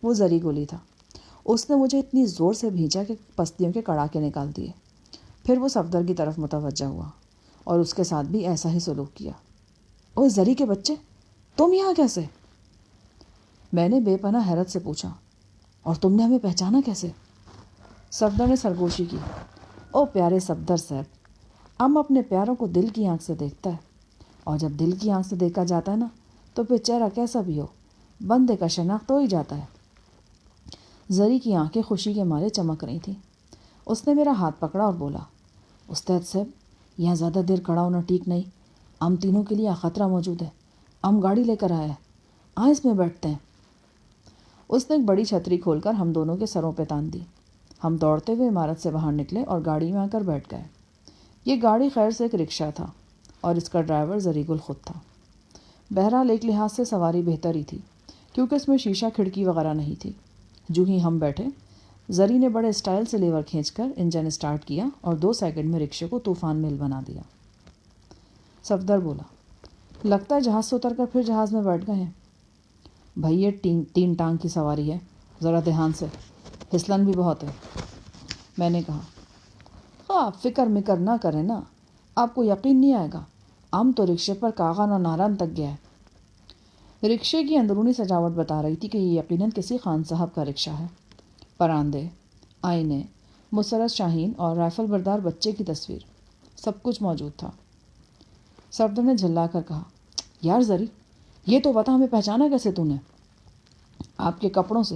وہ زری گل ہی تھا۔ اس نے مجھے اتنی زور سے بھینچا کہ پستیوں کے کڑاکے نکال دیے۔ پھر وہ صفدر کی طرف متوجہ ہوا اور اس کے ساتھ بھی ایسا ہی سلوک کیا۔ اوہ زری کے بچے، تم یہاں کیسے؟ میں نے بے پناہ حیرت سے پوچھا، اور تم نے ہمیں پہچانا کیسے؟ صفدر نے سرگوشی کی۔ او پیارے صفدر صاحب، ہم اپنے پیاروں کو دل کی آنکھ سے دیکھتا ہے، اور جب دل کی آنکھ سے دیکھا جاتا ہے نا تو پھر چہرہ کیسا بھی ہو بندے کا شناخت ہو ہی جاتا ہے۔ زری کی آنکھیں خوشی کے مارے چمک رہی تھیں۔ اس نے میرا ہاتھ پکڑا اور بولا، استاد صاحب، یہاں زیادہ دیر کھڑا ہونا ٹھیک نہیں، ہم تینوں کے لیے خطرہ موجود ہے، ہم گاڑی لے کر آئے ہیں، آئیں اس میں بیٹھتے ہیں۔ اس نے ایک بڑی چھتری کھول کر ہم دونوں کے سروں پہ تان دی۔ ہم دوڑتے ہوئے عمارت سے باہر نکلے اور گاڑی میں آ کر بیٹھ گئے۔ یہ گاڑی خیر سے ایک رکشہ تھا اور اس کا ڈرائیور زری گل خود تھا۔ بہرحال ایک لحاظ سے سواری بہتر ہی تھی، کیونکہ اس میں شیشہ کھڑکی وغیرہ نہیں تھی۔ جو ہی ہم بیٹھے، زری نے بڑے اسٹائل سے لیور کھینچ کر انجن اسٹارٹ کیا اور 2 سیکنڈ میں رکشے کو طوفان میل بنا دیا۔ صفدر بولا، لگتا ہے جہاز سے اتر کر پھر جہاز میں بیٹھ گئے ہیں۔ بھائی یہ 3 ٹانگ کی سواری ہے، ذرا دھیان سے، پھسلن بھی بہت ہے۔ میں نے کہا، آپ فکر مکر نہ کریں نا، آپ کو یقین نہیں آئے گا، ہم تو رکشے پر کاغان اور ناران تک گیا ہے۔ رکشے کی اندرونی سجاوٹ بتا رہی تھی کہ یہ یقیناً کسی خان صاحب کا رکشہ ہے۔ پراندے، آئینے، مسرت شاہین اور رائفل بردار بچے کی تصویر، سب کچھ موجود تھا۔ صفدر نے جھلا کر کہا، یار زری، یہ تو بتا ہمیں پہچانا کیسے تو نے؟ آپ کے کپڑوں سے،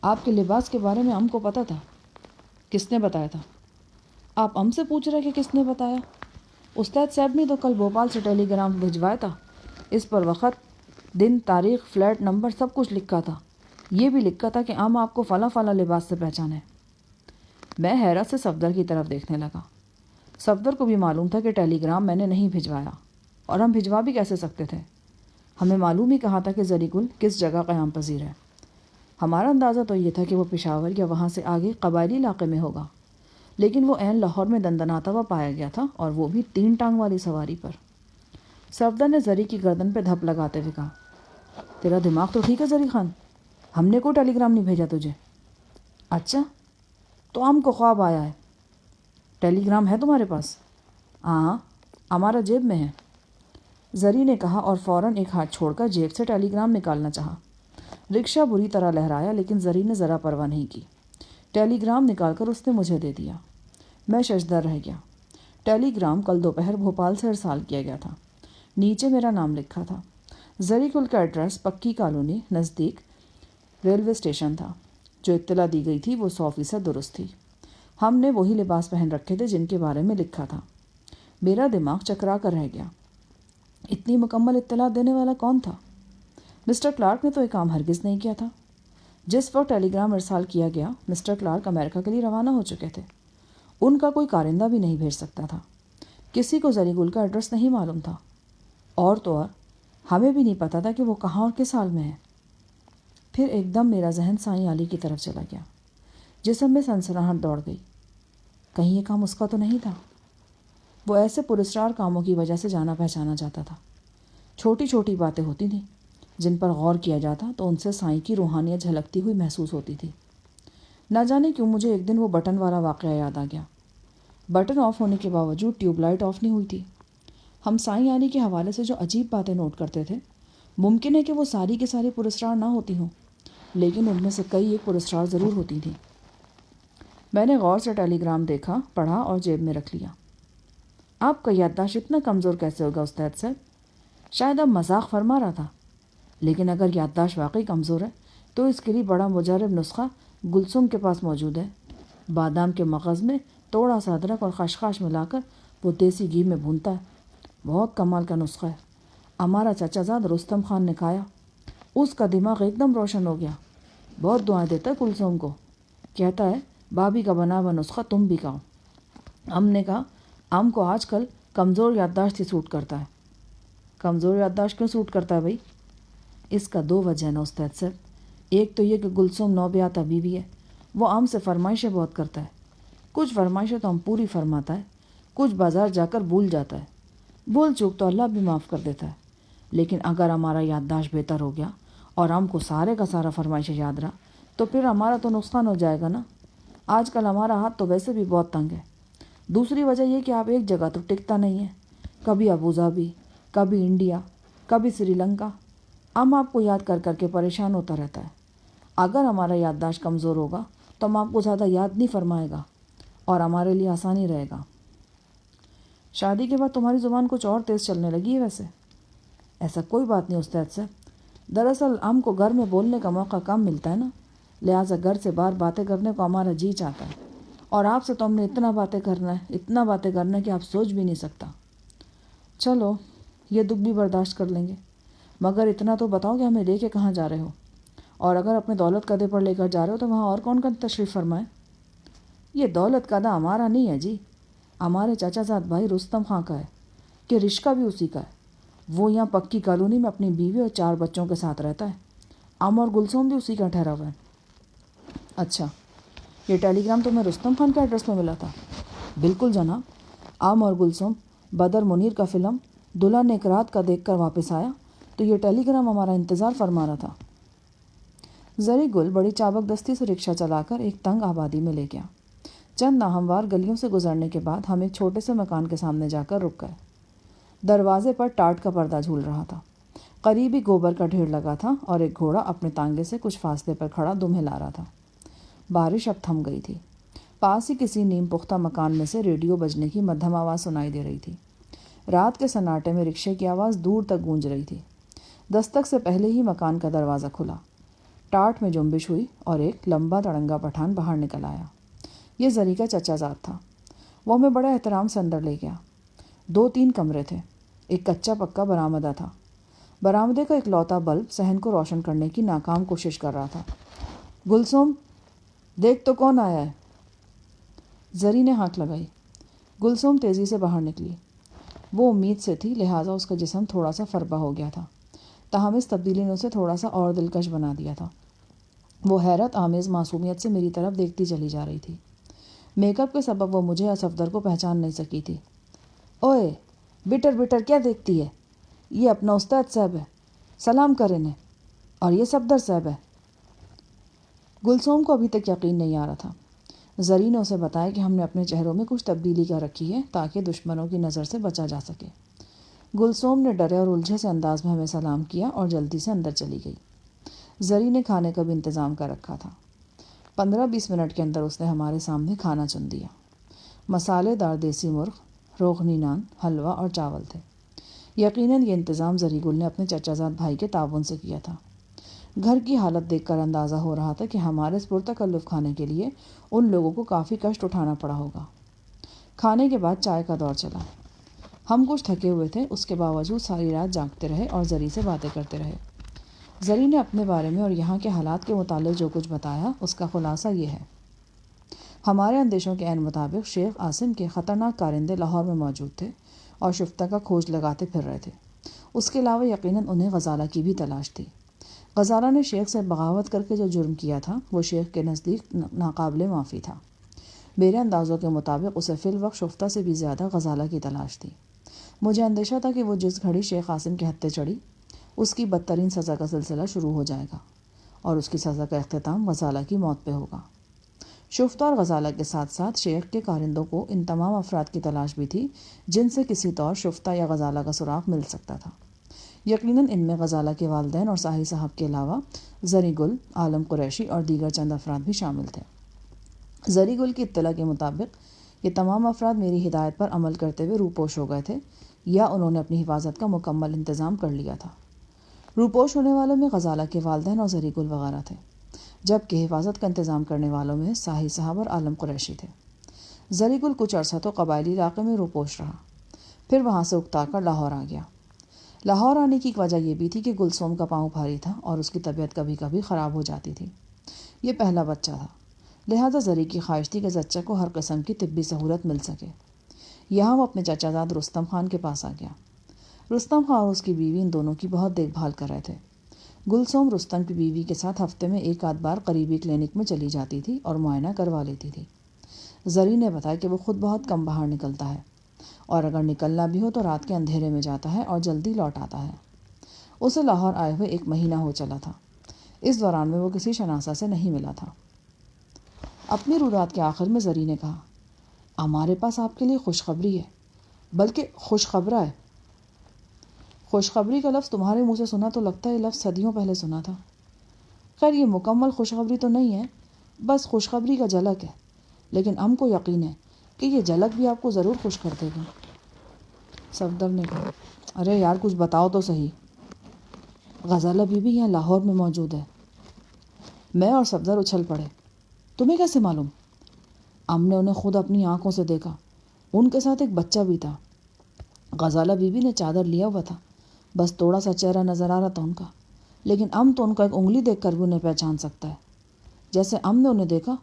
آپ کے لباس کے بارے میں ہم کو پتہ تھا۔ کس نے بتایا تھا؟ آپ ہم سے پوچھ رہے کہ کس نے بتایا؟ استاد صاحب نے تو کل بھوپال سے ٹیلی گرام بھجوایا تھا، اس پر وقت، دن، تاریخ، فلیٹ نمبر سب کچھ لکھا تھا۔ یہ بھی لکھا تھا کہ ہم آپ کو فلاں فلاں لباس سے پہچانے۔ میں حیرت سے صفدر کی طرف دیکھنے لگا۔ صفدر کو بھی معلوم تھا کہ ٹیلی گرام میں نے نہیں بھجوایا، اور ہم بھجوا بھی کیسے سکتے تھے؟ ہمیں معلوم ہی کہا تھا کہ زری گل کس جگہ قیام پذیر ہے۔ ہمارا اندازہ تو یہ تھا کہ وہ پشاور یا وہاں سے آگے قبائلی علاقے میں ہوگا، لیکن وہ عین لاہور میں دندناتا ہوا پایا گیا تھا، اور وہ بھی 3 ٹانگ والی سواری پر۔ صفدر نے زری کی گردن پہ دھپ لگاتے ہوئے کہا، تیرا دماغ تو ٹھیک ہے زری خان، ہم نے کوئی ٹیلی گرام نہیں بھیجا تجھے۔ اچھا، تو ہم کو خواب آیا ہے۔ ٹیلی گرام ہے تمہارے پاس؟ ہاں، ہمارا جیب میں ہے، زری نے کہا اور فوراً ایک ہاتھ چھوڑ کر جیب سے ٹیلی گرام نکالنا چاہا۔ رکشہ بری طرح لہرایا، لیکن زری نے ذرا پرواہ نہیں کی۔ ٹیلی گرام نکال کر اس نے مجھے دے دیا۔ میں ششدر رہ گیا۔ ٹیلی گرام کل دوپہر بھوپال سے ارسال کیا گیا تھا۔ نیچے میرا نام لکھا تھا۔ زری گل کا ایڈریس پکی کالونی نزدیک ریلوے اسٹیشن تھا۔ جو اطلاع دی گئی تھی وہ 100% درست تھی۔ ہم نے وہی لباس پہن رکھے تھے جن کے بارے میں لکھا تھا۔ میرا دماغ چکرا کر رہ گیا۔ اتنی مکمل اطلاع دینے والا کون تھا؟ مسٹر کلارک نے تو یہ کام ہرگز نہیں کیا تھا۔ جس وقت ٹیلی گرام ارسال کیا گیا، مسٹر کلارک امریکہ کے لیے روانہ ہو چکے تھے۔ ان کا کوئی کارندہ بھی نہیں بھیج سکتا تھا۔ کسی کو زری گل کا ایڈریس نہیں معلوم تھا، اور تو اور ہمیں بھی نہیں پتا تھا کہ وہ کہاں اور کس حال میں ہے۔ پھر ایک دم میرا ذہن سائیں علی کی طرف چلا گیا۔ جسم میں سنسناہٹ دوڑ گئی۔ کہیں یہ کام اس کا تو نہیں تھا؟ وہ ایسے پراسرار کاموں کی وجہ سے جانا پہچانا جاتا تھا۔ چھوٹی چھوٹی باتیں ہوتی تھیں جن پر غور کیا جاتا تو ان سے سائیں کی روحانیت جھلکتی ہوئی محسوس ہوتی تھی۔ نہ جانے کیوں مجھے ایک دن وہ بٹن والا واقعہ یاد آ گیا۔ بٹن آف ہونے کے باوجود ٹیوب لائٹ آف نہیں ہوئی تھی۔ ہم سائیں علی کے حوالے سے جو عجیب باتیں نوٹ کرتے تھے، ممکن ہے کہ وہ ساری کی ساری پراسرار نہ ہوتی ہوں، لیکن ان میں سے کئی ایک پراسرار ضرور ہوتی تھیں۔ میں نے غور سے ٹیلی گرام دیکھا، پڑھا اور جیب میں رکھ لیا۔ آپ کا یادداشت اتنا کمزور کیسے ہوگا استاد صاحب؟ شاید اب مذاق فرما رہا تھا، لیکن اگر یادداشت واقعی کمزور ہے تو اس کے لیے بڑا مجرب نسخہ گلسم کے پاس موجود ہے۔ بادام کے مغز میں تھوڑا سا ادرک اور خشخاش ملا کر وہ دیسی گھی میں بھونتا ہے۔ بہت کمال کا نسخہ ہے۔ ہمارا چچا زاد رستم خان نے کھایا، اس کا دماغ ایک دم روشن ہو گیا۔ بہت دعائیں دیتا ہے کلثوم کو، کہتا ہے بابی کا بنا ہوا نسخہ تم بھی کھاؤ۔ ہم نے کہا ہم کو آج کل کمزور یادداشت ہی سوٹ کرتا ہے۔ کمزور یادداشت کیوں سوٹ کرتا ہے بھائی؟ اس کا 2 وجہ نا استاد صاحب۔ ایک تو یہ کہ گلثوم نوبیاتہ بیوی ہے، وہ ہم سے فرمائشیں بہت کرتا ہے۔ کچھ فرمائشیں تو ہم پوری فرماتا ہے، کچھ بازار جا کر بھول جاتا ہے۔ بھول چوک تو اللہ بھی معاف کر دیتا ہے، لیکن اگر ہمارا یادداشت بہتر ہو گیا اور ہم کو سارے کا سارا فرمائشیں یاد رہا تو پھر ہمارا تو نقصان ہو جائے گا نا۔ آج کل ہمارا ہاتھ تو ویسے بھی بہت تنگ ہے۔ دوسری وجہ یہ کہ آپ ایک جگہ تو ٹکتا نہیں ہے، کبھی ابوظہبی، کبھی انڈیا، کبھی سری لنکا۔ ہم آپ کو یاد کر کر کے پریشان ہوتا رہتا ہے۔ اگر ہمارا یادداشت کمزور ہوگا تو ہم آپ کو زیادہ یاد نہیں فرمائے گا اور ہمارے لیے آسانی رہے گا۔ شادی کے بعد تمہاری زبان کچھ اور تیز چلنے لگی ہے ویسے۔ ایسا کوئی بات نہیں استاد صاحب، دراصل ہم کو گھر میں بولنے کا موقع کم ملتا ہے نا، لہٰذا گھر سے باہر باتیں کرنے کو ہمارا جی چاہتا ہے، اور آپ سے تو ہم نے اتنا باتیں کرنا ہے کہ آپ سوچ بھی نہیں سکتا۔ چلو یہ دکھ بھی برداشت کر لیں گے، مگر اتنا تو بتاؤ کہ ہمیں لے کے کہاں جا رہے ہو، اور اگر اپنے دولت قدے پر لے کر جا رہے ہو تو وہاں اور کون کون تشریف فرمائے؟ یہ دولت قدہ ہمارا نہیں ہے جی، ہمارے چچا زاد بھائی رستم خاں کا ہے، کہ رشکہ بھی اسی کا ہے۔ وہ یہاں پکی کالونی میں اپنی بیوی اور 4 بچوں کے ساتھ رہتا ہے۔ ام اور گلسوم بھی اسی کا ٹھہرا ہوا ہے۔ اچھا، یہ ٹیلی گرام تمہیں رستم خان کے ایڈریس میں ملا تھا؟ بالکل جناب، ام اور گلسوم بدر منیر کا فلم دلہن ایک رات کا دیکھ کر واپس آیا تو یہ ٹیلی گرام ہمارا انتظار فرما رہا تھا۔ زری گل بڑی چابک دستی سے رکشہ چلا کر ایک تنگ آبادی میں لے گیا۔ چند ناہموار گلیوں سے گزرنے کے بعد ہم ایک چھوٹے سے مکان کے سامنے جا کر رک گئے۔ دروازے پر ٹاٹ کا پردہ جھول رہا تھا، قریبی گوبر کا ڈھیر لگا تھا اور ایک گھوڑا اپنے تانگے سے کچھ فاصلے پر کھڑا دم ہلا رہا تھا۔ بارش اب تھم گئی تھی۔ پاس ہی کسی نیم پختہ مکان میں سے ریڈیو بجنے کی مدھم آواز سنائی دے رہی تھی۔ رات کے سناٹے میں رکشے کی آواز دور تک گونج رہی تھی۔ دستک سے پہلے ہی مکان کا دروازہ کھلا، ٹاٹ میں جنبش ہوئی اور ایک لمبا تڑنگا پٹھان باہر نکل آیا۔ یہ زری کا چچا زاد تھا۔ وہ ہمیں بڑے احترام سے اندر لے گیا۔ 2-3 کمرے تھے، ایک کچا پکا برآمدہ تھا۔ برآمدے کا اکلوتا بلب صحن کو روشن کرنے کی ناکام کوشش کر رہا تھا۔ گلسوم، دیکھ تو کون آیا ہے؟ زری نے ہانک لگائی۔ گلسوم تیزی سے باہر نکلی۔ وہ امید سے تھی، لہٰذا اس کا جسم تھوڑا سا فربا ہو گیا تھا، تاہم اس تبدیلی نے اسے تھوڑا سا اور دلکش بنا دیا تھا۔ وہ حیرت آمیز معصومیت سے میری طرف دیکھتی چلی جا رہی تھی۔ میک اپ کے سبب وہ مجھے یا صفدر کو پہچان نہیں سکی تھی۔ اوئے بٹر کیا دیکھتی ہے؟ یہ اپنا استاد صاحب ہے، سلام کر انہیں۔ اور یہ صفدر صاحب ہے۔ گلسوم کو ابھی تک یقین نہیں آ رہا تھا۔ زری نے اسے بتایا کہ ہم نے اپنے چہروں میں کچھ تبدیلی کر رکھی ہے تاکہ دشمنوں کی نظر سے بچا جا سکے۔ گلسوم نے ڈرے اور الجھے سے انداز میں ہمیں سلام کیا اور جلدی سے اندر چلی گئی۔ زری نے کھانے کا بھی انتظام کر رکھا تھا۔ 15-20 منٹ کے اندر اس نے ہمارے سامنے کھانا چن دیا۔ مسالے دار دیسی مرغ، روغنی نان، حلوہ اور چاول تھے۔ یقیناً یہ انتظام زری گل نے اپنے چچا زاد بھائی کے تعاون سے کیا تھا۔ گھر کی حالت دیکھ کر اندازہ ہو رہا تھا کہ ہمارے اس پرتکلف کھانے کے لیے ان لوگوں کو کافی کشٹ اٹھانا پڑا ہوگا۔ کھانے کے بعد چائے کا دور چلا۔ ہم کچھ تھکے ہوئے تھے، اس کے باوجود ساری رات جاگتے رہے اور زری سے باتیں کرتے رہے۔ زری نے اپنے بارے میں اور یہاں کے حالات کے متعلق جو کچھ بتایا، اس کا خلاصہ یہ ہے۔ ہمارے اندیشوں کے عین مطابق شیخ عاصم کے خطرناک کارندے لاہور میں موجود تھے اور شفتہ کا کھوج لگاتے پھر رہے تھے۔ اس کے علاوہ یقیناً انہیں غزالہ کی بھی تلاش تھی۔ غزالہ نے شیخ سے بغاوت کر کے جو جرم کیا تھا وہ شیخ کے نزدیک ناقابل معافی تھا۔ میرے اندازوں کے مطابق اسے فی الوقت شفتہ سے بھی زیادہ غزالہ کی تلاش تھی۔ مجھے اندیشہ تھا کہ وہ جس گھڑی شیخ عاصم کے ہتھے چڑھی، اس کی بدترین سزا کا سلسلہ شروع ہو جائے گا اور اس کی سزا کا اختتام غزالہ کی موت پہ ہوگا۔ شفتہ اور غزالہ کے ساتھ ساتھ شیخ کے کارندوں کو ان تمام افراد کی تلاش بھی تھی جن سے کسی طور شفتہ یا غزالہ کا سراغ مل سکتا تھا۔ یقیناً ان میں غزالہ کے والدین اور ساحل صاحب کے علاوہ زری گل، عالم قریشی اور دیگر چند افراد بھی شامل تھے۔ زری گل کی اطلاع کے مطابق یہ تمام افراد میری ہدایت پر عمل کرتے ہوئے روپوش ہو گئے تھے یا انہوں نے اپنی حفاظت کا مکمل انتظام کر لیا تھا۔ روپوش ہونے والوں میں غزالہ کے والدین اور زری گل وغیرہ تھے، جبکہ حفاظت کا انتظام کرنے والوں میں ساحل صاحب اور عالم قریشی تھے۔ زری گل کچھ عرصہ تو قبائلی علاقے میں روپوش رہا، پھر وہاں سے اکتا کر لاہور آ گیا۔ لاہور آنے کی ایک وجہ یہ بھی تھی کہ گلسوم کا پاؤں بھاری تھا اور اس کی طبیعت کبھی کبھی خراب ہو جاتی تھی۔ یہ پہلا بچہ تھا، لہٰذا زری کی خواہش تھی کہ زچہ کو ہر قسم کی طبی سہولت مل سکے۔ یہاں وہ اپنے چچا زاد رستم خان کے پاس آ گیا۔ رستم خان اور اس کی بیوی ان دونوں کی بہت دیکھ بھال کر رہے تھے۔ گلسوم رستم کی بیوی کے ساتھ ہفتے میں 1 بار قریبی کلینک میں چلی جاتی تھی اور معائنہ کروا لیتی تھی۔ زری نے بتایا کہ وہ خود بہت کم باہر نکلتا ہے اور اگر نکلنا بھی ہو تو رات کے اندھیرے میں جاتا ہے اور جلدی لوٹ آتا ہے۔ اسے لاہور آئے ہوئے 1 مہینہ ہو چلا تھا۔ اس دوران میں وہ کسی شناسہ سے نہیں ملا تھا۔ اپنی رودات کے آخر میں زری نے کہا، ہمارے پاس آپ کے لیے خوشخبری ہے، بلکہ خوشخبرہ ہے۔ خوشخبری کا لفظ تمہارے منہ سے سنا تو لگتا ہے یہ لفظ صدیوں پہلے سنا تھا۔ خیر یہ مکمل خوشخبری تو نہیں ہے، بس خوشخبری کا جھلک ہے، لیکن ہم کو یقین ہے کہ یہ جھلک بھی آپ کو ضرور خوش کر دے گا۔ صفدر نے کہا، ارے یار کچھ بتاؤ تو صحیح۔ غزالہ بی بی یہاں لاہور میں موجود ہے۔ میں اور صفدر اچھل پڑے۔ تمہیں کیسے معلوم؟ ہم نے انہیں خود اپنی آنکھوں سے دیکھا، ان کے ساتھ ایک بچہ بھی تھا۔ غزالہ بی بی نے چادر لیا ہوا تھا، بس تھوڑا سا چہرہ نظر آ رہا تھا ان کا، لیکن تو ان کا ایک انگلی دیکھ کر بھی انہیں پہچان سکتا ہے۔ جیسے نے انہیں دیکھا،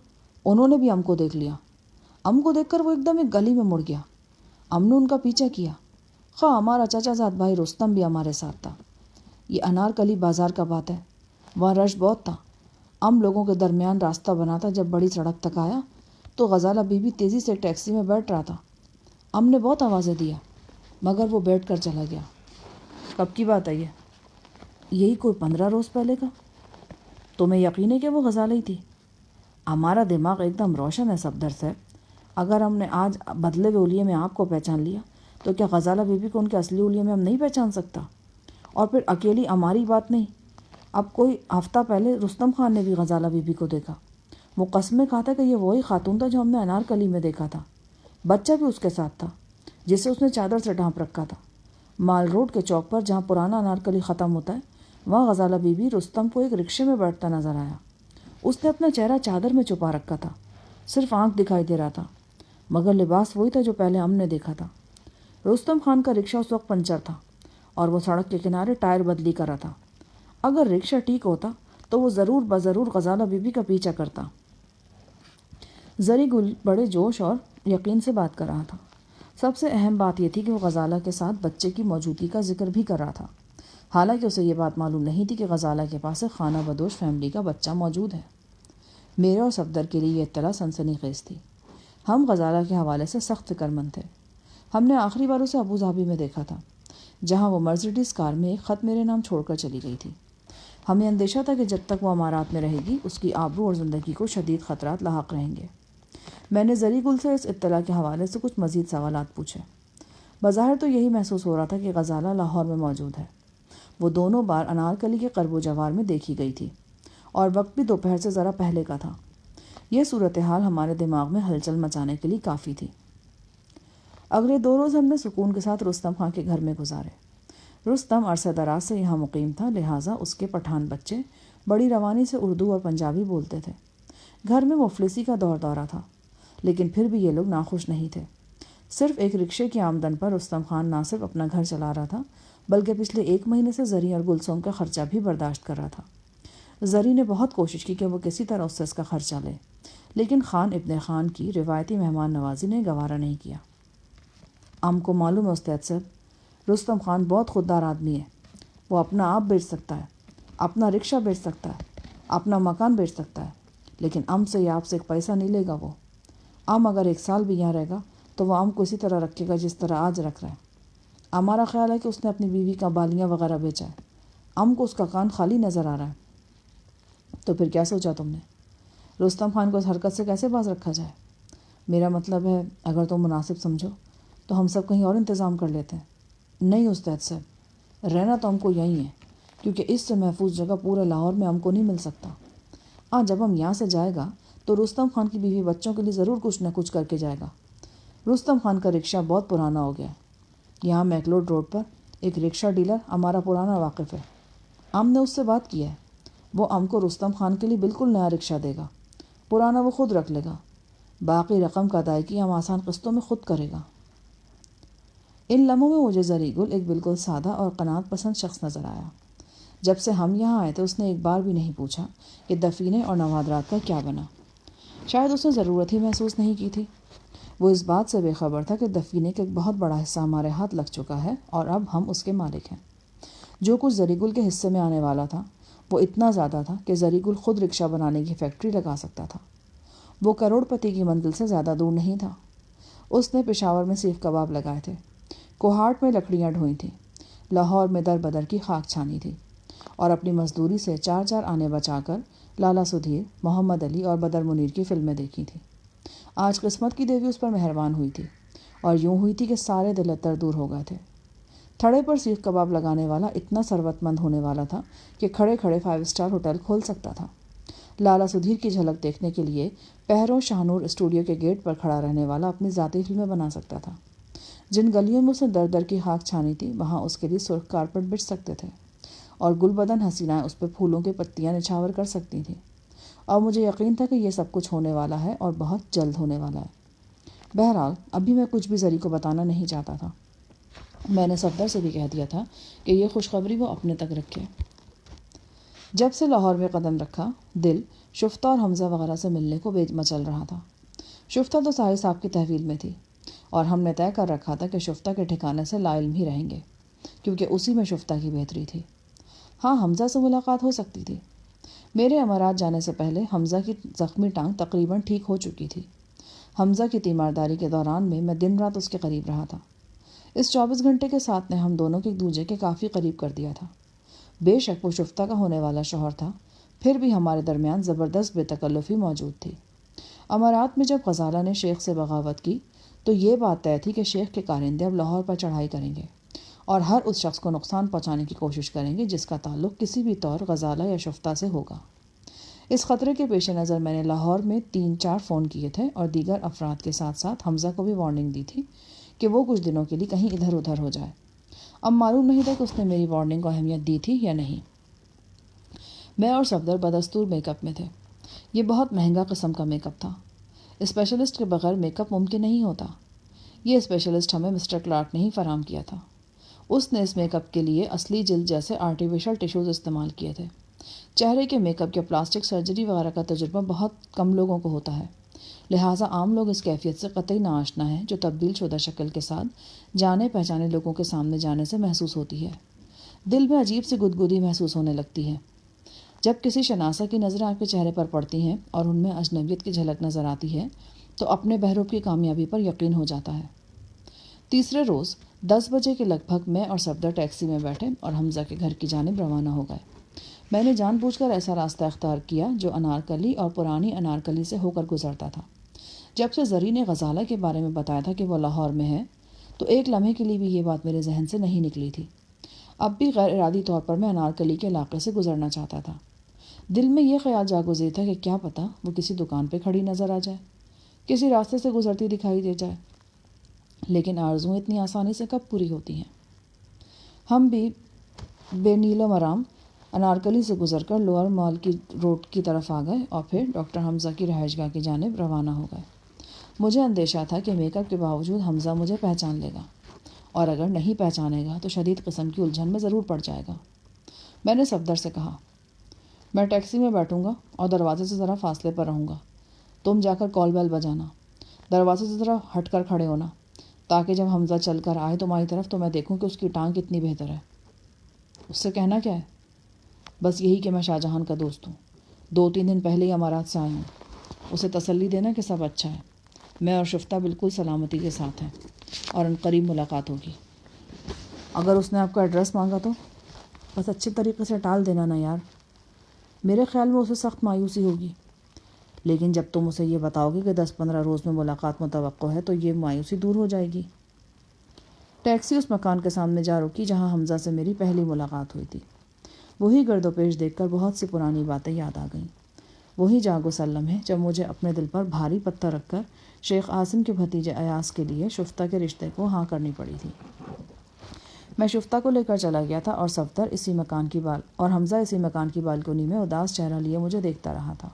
انہوں نے بھی کو دیکھ لیا۔ کو دیکھ کر وہ ایک دم ایک گلی میں مڑ گیا۔ نے ان کا پیچھا کیا، خواہ ہمارا چچا زاد بھائی رستم بھی ہمارے ساتھ تھا۔ یہ انارکلی بازار کا بات ہے، وہاں رش بہت تھا۔ لوگوں کے درمیان راستہ بنا تھا۔ جب بڑی سڑک تک آیا تو غزالہ بی بی تیزی سے ٹیکسی میں بیٹھ رہا تھا۔ نے بہت آوازیں دیا مگر وہ بیٹھ کر چلا گیا۔ کب کی بات ہے یہ؟ یہی کوئی 15 روز پہلے کا۔ تمہیں یقین ہے کہ وہ غزالہ ہی تھی؟ ہمارا دماغ ایک دم روشن ہے صفدر صاحب۔ اگر ہم نے آج بدلے ہوئے اولیے میں آپ کو پہچان لیا تو کیا غزالہ بی بی کو ان کے اصلی اولیے میں ہم نہیں پہچان سکتا؟ اور پھر اکیلی ہماری بات نہیں، اب کوئی ہفتہ پہلے رستم خان نے بھی غزالہ بی بی کو دیکھا۔ وہ قسمیں کھاتا کہ یہ وہی خاتون تھا جو ہم نے انارکلی میں دیکھا تھا۔ بچہ بھی اس کے ساتھ تھا جسے اس نے چادر سے ڈھانپ رکھا تھا۔ مال روڈ کے چوک پر جہاں پرانا انارکلی ختم ہوتا ہے وہاں غزالہ بی بی رستم کو ایک رکشے میں بیٹھتا نظر آیا۔ اس نے اپنا چہرہ چادر میں چھپا رکھا تھا، صرف آنکھ دکھائی دے رہا تھا، مگر لباس وہی تھا جو پہلے ہم نے دیکھا تھا۔ رستم خان کا رکشہ اس وقت پنچر تھا اور وہ سڑک کے کنارے ٹائر بدلی کر رہا تھا۔ اگر رکشہ ٹھیک ہوتا تو وہ ضرور غزالہ بی بی کا پیچھا کرتا۔ زری گل بڑے جوش اور یقین سے بات کر رہا تھا۔ سب سے اہم بات یہ تھی کہ وہ غزالہ کے ساتھ بچے کی موجودگی کا ذکر بھی کر رہا تھا، حالانکہ اسے یہ بات معلوم نہیں تھی کہ غزالہ کے پاس ایک خانہ بدوش فیملی کا بچہ موجود ہے۔ میرے اور صفدر کے لیے یہ اطلاع سنسنی خیز تھی۔ ہم غزالہ کے حوالے سے سخت فکر مند تھے۔ ہم نے آخری بار اسے ابوظہبی میں دیکھا تھا، جہاں وہ مرسیڈیز کار میں ایک خط میرے نام چھوڑ کر چلی گئی تھی۔ ہمیں اندیشہ تھا کہ جب تک وہ امارات میں رہے گی اس کی آبرو اور زندگی کو شدید خطرات لاحق رہیں گے۔ میں نے زری گل سے اس اطلاع کے حوالے سے کچھ مزید سوالات پوچھے۔ بظاہر تو یہی محسوس ہو رہا تھا کہ غزالہ لاہور میں موجود ہے۔ وہ دونوں بار انارکلی کے قرب و جوار میں دیکھی گئی تھی اور وقت بھی دوپہر سے ذرا پہلے کا تھا۔ یہ صورتحال ہمارے دماغ میں ہلچل مچانے کے لیے کافی تھی۔ اگلے 2 روز ہم نے سکون کے ساتھ رستم خان کے گھر میں گزارے۔ رستم عرصہ دراز سے یہاں مقیم تھا، لہٰذا اس کے پٹھان بچے بڑی روانی سے اردو اور پنجابی بولتے تھے۔ گھر میں مفلسی کا دورہ تھا، لیکن پھر بھی یہ لوگ ناخوش نہیں تھے۔ صرف ایک رکشے کی آمدن پر رستم خان نہ صرف اپنا گھر چلا رہا تھا بلکہ پچھلے 1 مہینے سے زری اور گلسوم کا خرچہ بھی برداشت کر رہا تھا۔ زری نے بہت کوشش کی کہ وہ کسی طرح اس سے اس کا خرچہ لے، لیکن خان ابن خان کی روایتی مہمان نوازی نے گوارا نہیں کیا۔ کو معلوم ہے استاد صاحب، رستم خان بہت خوددار آدمی ہے۔ وہ اپنا آپ بیچ سکتا ہے، اپنا رکشہ بیچ سکتا ہے، اپنا مکان بیچ سکتا ہے، لیکن سے یا آپ سے ایک پیسہ نہیں لے گا۔ وہ اگر 1 سال بھی یہاں رہے گا تو وہ کو اسی طرح رکھے گا جس طرح آج رکھ رہا ہے۔ ہمارا خیال ہے کہ اس نے اپنی بیوی کا بالیاں وغیرہ بیچا ہے۔ کو اس کا کان خالی نظر آ رہا ہے۔ تو پھر کیا سوچا تم نے؟ رستم خان کو اس حرکت سے کیسے باز رکھا جائے؟ میرا مطلب ہے اگر تم مناسب سمجھو تو ہم سب کہیں اور انتظام کر لیتے ہیں۔ نہیں استاد صاحب، رہنا تو کو یہیں ہے، کیونکہ اس سے محفوظ جگہ پورے لاہور میں کو نہیں مل سکتا۔ جب ہم یہاں سے جائے گا تو رستم خان کی بیوی بچوں کے لیے ضرور کچھ نہ کچھ کر کے جائے گا۔ رستم خان کا رکشہ بہت پرانا ہو گیا ہے۔ یہاں میکلوڈ روڈ پر ایک رکشہ ڈیلر ہمارا پرانا واقف ہے۔ نے اس سے بات کی ہے، وہ کو رستم خان کے لیے بالکل نیا رکشہ دے گا۔ پرانا وہ خود رکھ لے گا، باقی رقم کا ادائیگی ہم آسان قسطوں میں خود کرے گا۔ ان لمحوں میں مجھے زری گل ایک بالکل سادہ اور قناعت پسند شخص نظر آیا۔ جب سے ہم یہاں آئے تھے اس نے ایک بار بھی نہیں پوچھا کہ دفینے اور نوادرات کا کیا بنا۔ شاید اس نے ضرورت ہی محسوس نہیں کی تھی۔ وہ اس بات سے بے خبر تھا کہ دفینے کا ایک بہت بڑا حصہ ہمارے ہاتھ لگ چکا ہے اور اب ہم اس کے مالک ہیں۔ جو کچھ زری گل کے حصے میں آنے والا تھا وہ اتنا زیادہ تھا کہ زری گل خود رکشہ بنانے کی فیکٹری لگا سکتا تھا۔ وہ کروڑ پتی کی منزل سے زیادہ دور نہیں تھا۔ اس نے پشاور میں سیخ کباب لگائے تھے، کوہاٹ میں لکڑیاں ڈھوئی تھیں، لاہور میں در بدر کی خاک چھانی تھی، اور اپنی مزدوری سے 4 آنے بچا کر لالا سدھیر، محمد علی اور بدر منیر کی فلمیں دیکھی تھیں۔ آج قسمت کی دیوی اس پر مہربان ہوئی تھی، اور یوں ہوئی تھی کہ سارے دلتر دور ہو گئے تھے۔ تھڑے پر سیخ کباب لگانے والا اتنا ثروت مند ہونے والا تھا کہ کھڑے کھڑے 5 اسٹار ہوٹل کھول سکتا تھا۔ لالا سدھیر کی جھلک دیکھنے کے لیے پہروں شاہنور اسٹوڈیو کے گیٹ پر کھڑا رہنے والا اپنی ذاتی فلمیں بنا سکتا تھا۔ جن گلیوں میں اس نے در در کی خاک چھانی تھی وہاں اس کے لیے سرخ کارپٹ بچھ سکتے تھے، اور گل بدن حسینائیں اس پہ پھولوں کی پتیاں نچھاور کر سکتی تھیں، اور مجھے یقین تھا کہ یہ سب کچھ ہونے والا ہے اور بہت جلد ہونے والا ہے۔ بہرحال ابھی میں کچھ بھی زری کو بتانا نہیں چاہتا تھا۔ میں نے صفدر سے بھی کہہ دیا تھا کہ یہ خوشخبری وہ اپنے تک رکھے۔ جب سے لاہور میں قدم رکھا، دل شفتہ اور حمزہ وغیرہ سے ملنے کو مچل رہا تھا۔ شفتہ تو ساحل صاحب کی تحویل میں تھی اور ہم نے طے کر رکھا تھا کہ شفتہ کے ٹھکانے سے لا علم ہی رہیں گے، کیونکہ اسی میں شفتہ کی بہتری تھی۔ ہاں، حمزہ سے ملاقات ہو سکتی تھی۔ میرے امارات جانے سے پہلے حمزہ کی زخمی ٹانگ تقریباً ٹھیک ہو چکی تھی۔ حمزہ کی تیمارداری کے دوران میں دن رات اس کے قریب رہا تھا۔ اس 24 گھنٹے کے ساتھ نے ہم دونوں کو ایک دوسرے کے کافی قریب کر دیا تھا۔ بے شک وہ شفتہ کا ہونے والا شوہر تھا، پھر بھی ہمارے درمیان زبردست بے تکلفی موجود تھی۔ امارات میں جب غزالہ نے شیخ سے بغاوت کی تو یہ بات طے تھی کہ شیخ کے کارندے اب لاہور پر چڑھائی کریں گے اور ہر اس شخص کو نقصان پہنچانے کی کوشش کریں گے جس کا تعلق کسی بھی طور غزالہ یا شفتہ سے ہوگا۔ اس خطرے کے پیش نظر میں نے لاہور میں 3-4 فون کیے تھے اور دیگر افراد کے ساتھ ساتھ حمزہ کو بھی وارننگ دی تھی کہ وہ کچھ دنوں کے لیے کہیں ادھر ادھر ہو جائے۔ اب معلوم نہیں تھا کہ اس نے میری وارننگ کو اہمیت دی تھی یا نہیں۔ میں اور صفدر بدستور میک اپ میں تھے۔ یہ بہت مہنگا قسم کا میک اپ تھا۔ اسپیشلسٹ کے بغیر میک اپ ممکن نہیں ہوتا۔ یہ اسپیشلسٹ ہمیں مسٹر کلارک نے ہی فراہم کیا تھا۔ اس نے اس میک اپ کے لیے اصلی جلد جیسے آرٹیفیشل ٹیشوز استعمال کیے تھے۔ چہرے کے میک اپ یا پلاسٹک سرجری وغیرہ کا تجربہ بہت کم لوگوں کو ہوتا ہے، لہٰذا عام لوگ اس کیفیت سے قطعی ناآشنا ہیں جو تبدیل شدہ شکل کے ساتھ جانے پہچانے لوگوں کے سامنے جانے سے محسوس ہوتی ہے۔ دل میں عجیب سی گدگدی محسوس ہونے لگتی ہے جب کسی شناسہ کی نظریں آپ کے چہرے پر پڑتی ہیں اور ان میں اجنبیت کی جھلک نظر آتی ہے تو اپنے بہروپ کی کامیابی پر یقین ہو جاتا ہے۔ تیسرے روز 10 بجے کے لگ بھگ میں اور صفدر ٹیکسی میں بیٹھے اور حمزہ کے گھر کی جانب روانہ ہو گئے۔ میں نے جان بوجھ کر ایسا راستہ اختیار کیا جو انارکلی اور پرانی انارکلی سے ہو کر گزرتا تھا۔ جب سے زری نے غزالہ کے بارے میں بتایا تھا کہ وہ لاہور میں ہے تو ایک لمحے کے لیے بھی یہ بات میرے ذہن سے نہیں نکلی تھی۔ اب بھی غیر ارادی طور پر میں انارکلی کے علاقے سے گزرنا چاہتا تھا۔ دل میں یہ خیال جاگزیر تھا کہ کیا پتہ وہ کسی دکان پہ کھڑی نظر آ جائے، کسی راستے سے گزرتی دکھائی دے جائے، لیکن آرزویں اتنی آسانی سے کب پوری ہوتی ہیں۔ ہم بھی بے نیل و مرام انارکلی سے گزر کر لوئر مال کی روڈ کی طرف آ گئے اور پھر ڈاکٹر حمزہ کی رہائش گاہ کی جانب روانہ ہو گئے۔ مجھے اندیشہ تھا کہ میک اپ کے باوجود حمزہ مجھے پہچان لے گا، اور اگر نہیں پہچانے گا تو شدید قسم کی الجھن میں ضرور پڑ جائے گا۔ میں نے صفدر سے کہا، میں ٹیکسی میں بیٹھوں گا اور دروازے سے ذرا فاصلے پر رہوں گا، تم جا کر کال بیل بجانا، دروازے سے ذرا ہٹ کر کھڑے ہونا تاکہ جب حمزہ چل کر آئے تمہاری طرف تو میں دیکھوں کہ اس کی ٹانگ کتنی بہتر ہے۔ اس سے کہنا کیا ہے؟ بس یہی کہ میں شاہ جہان کا دوست ہوں، 2-3 دن پہلے ہی امارات سے آیا ہوں۔ اسے تسلی دینا کہ سب اچھا ہے، میں اور شفتہ بالکل سلامتی کے ساتھ ہیں اور عنقریب ملاقات ہوگی۔ اگر اس نے آپ کا ایڈریس مانگا تو بس اچھے طریقے سے ٹال دینا نا یار، میرے خیال میں اسے سخت مایوسی ہوگی، لیکن جب تم اسے یہ بتاؤ گے کہ 10-15 روز میں ملاقات متوقع ہے تو یہ مایوسی دور ہو جائے گی۔ ٹیکسی اس مکان کے سامنے جا رکی جہاں حمزہ سے میری پہلی ملاقات ہوئی تھی۔ وہی گرد و پیش دیکھ کر بہت سی پرانی باتیں یاد آ گئیں۔ وہی جاگ و سلم ہے جب مجھے اپنے دل پر بھاری پتھر رکھ کر شیخ عاصم کے بھتیجے ایاز کے لیے شفتہ کے رشتے کو ہاں کرنی پڑی تھی۔ میں شفتہ کو لے کر چلا گیا تھا اور صفدر اور حمزہ اسی مکان کی بالکنی میں اداس چہرہ لیے مجھے دیکھتا رہا تھا۔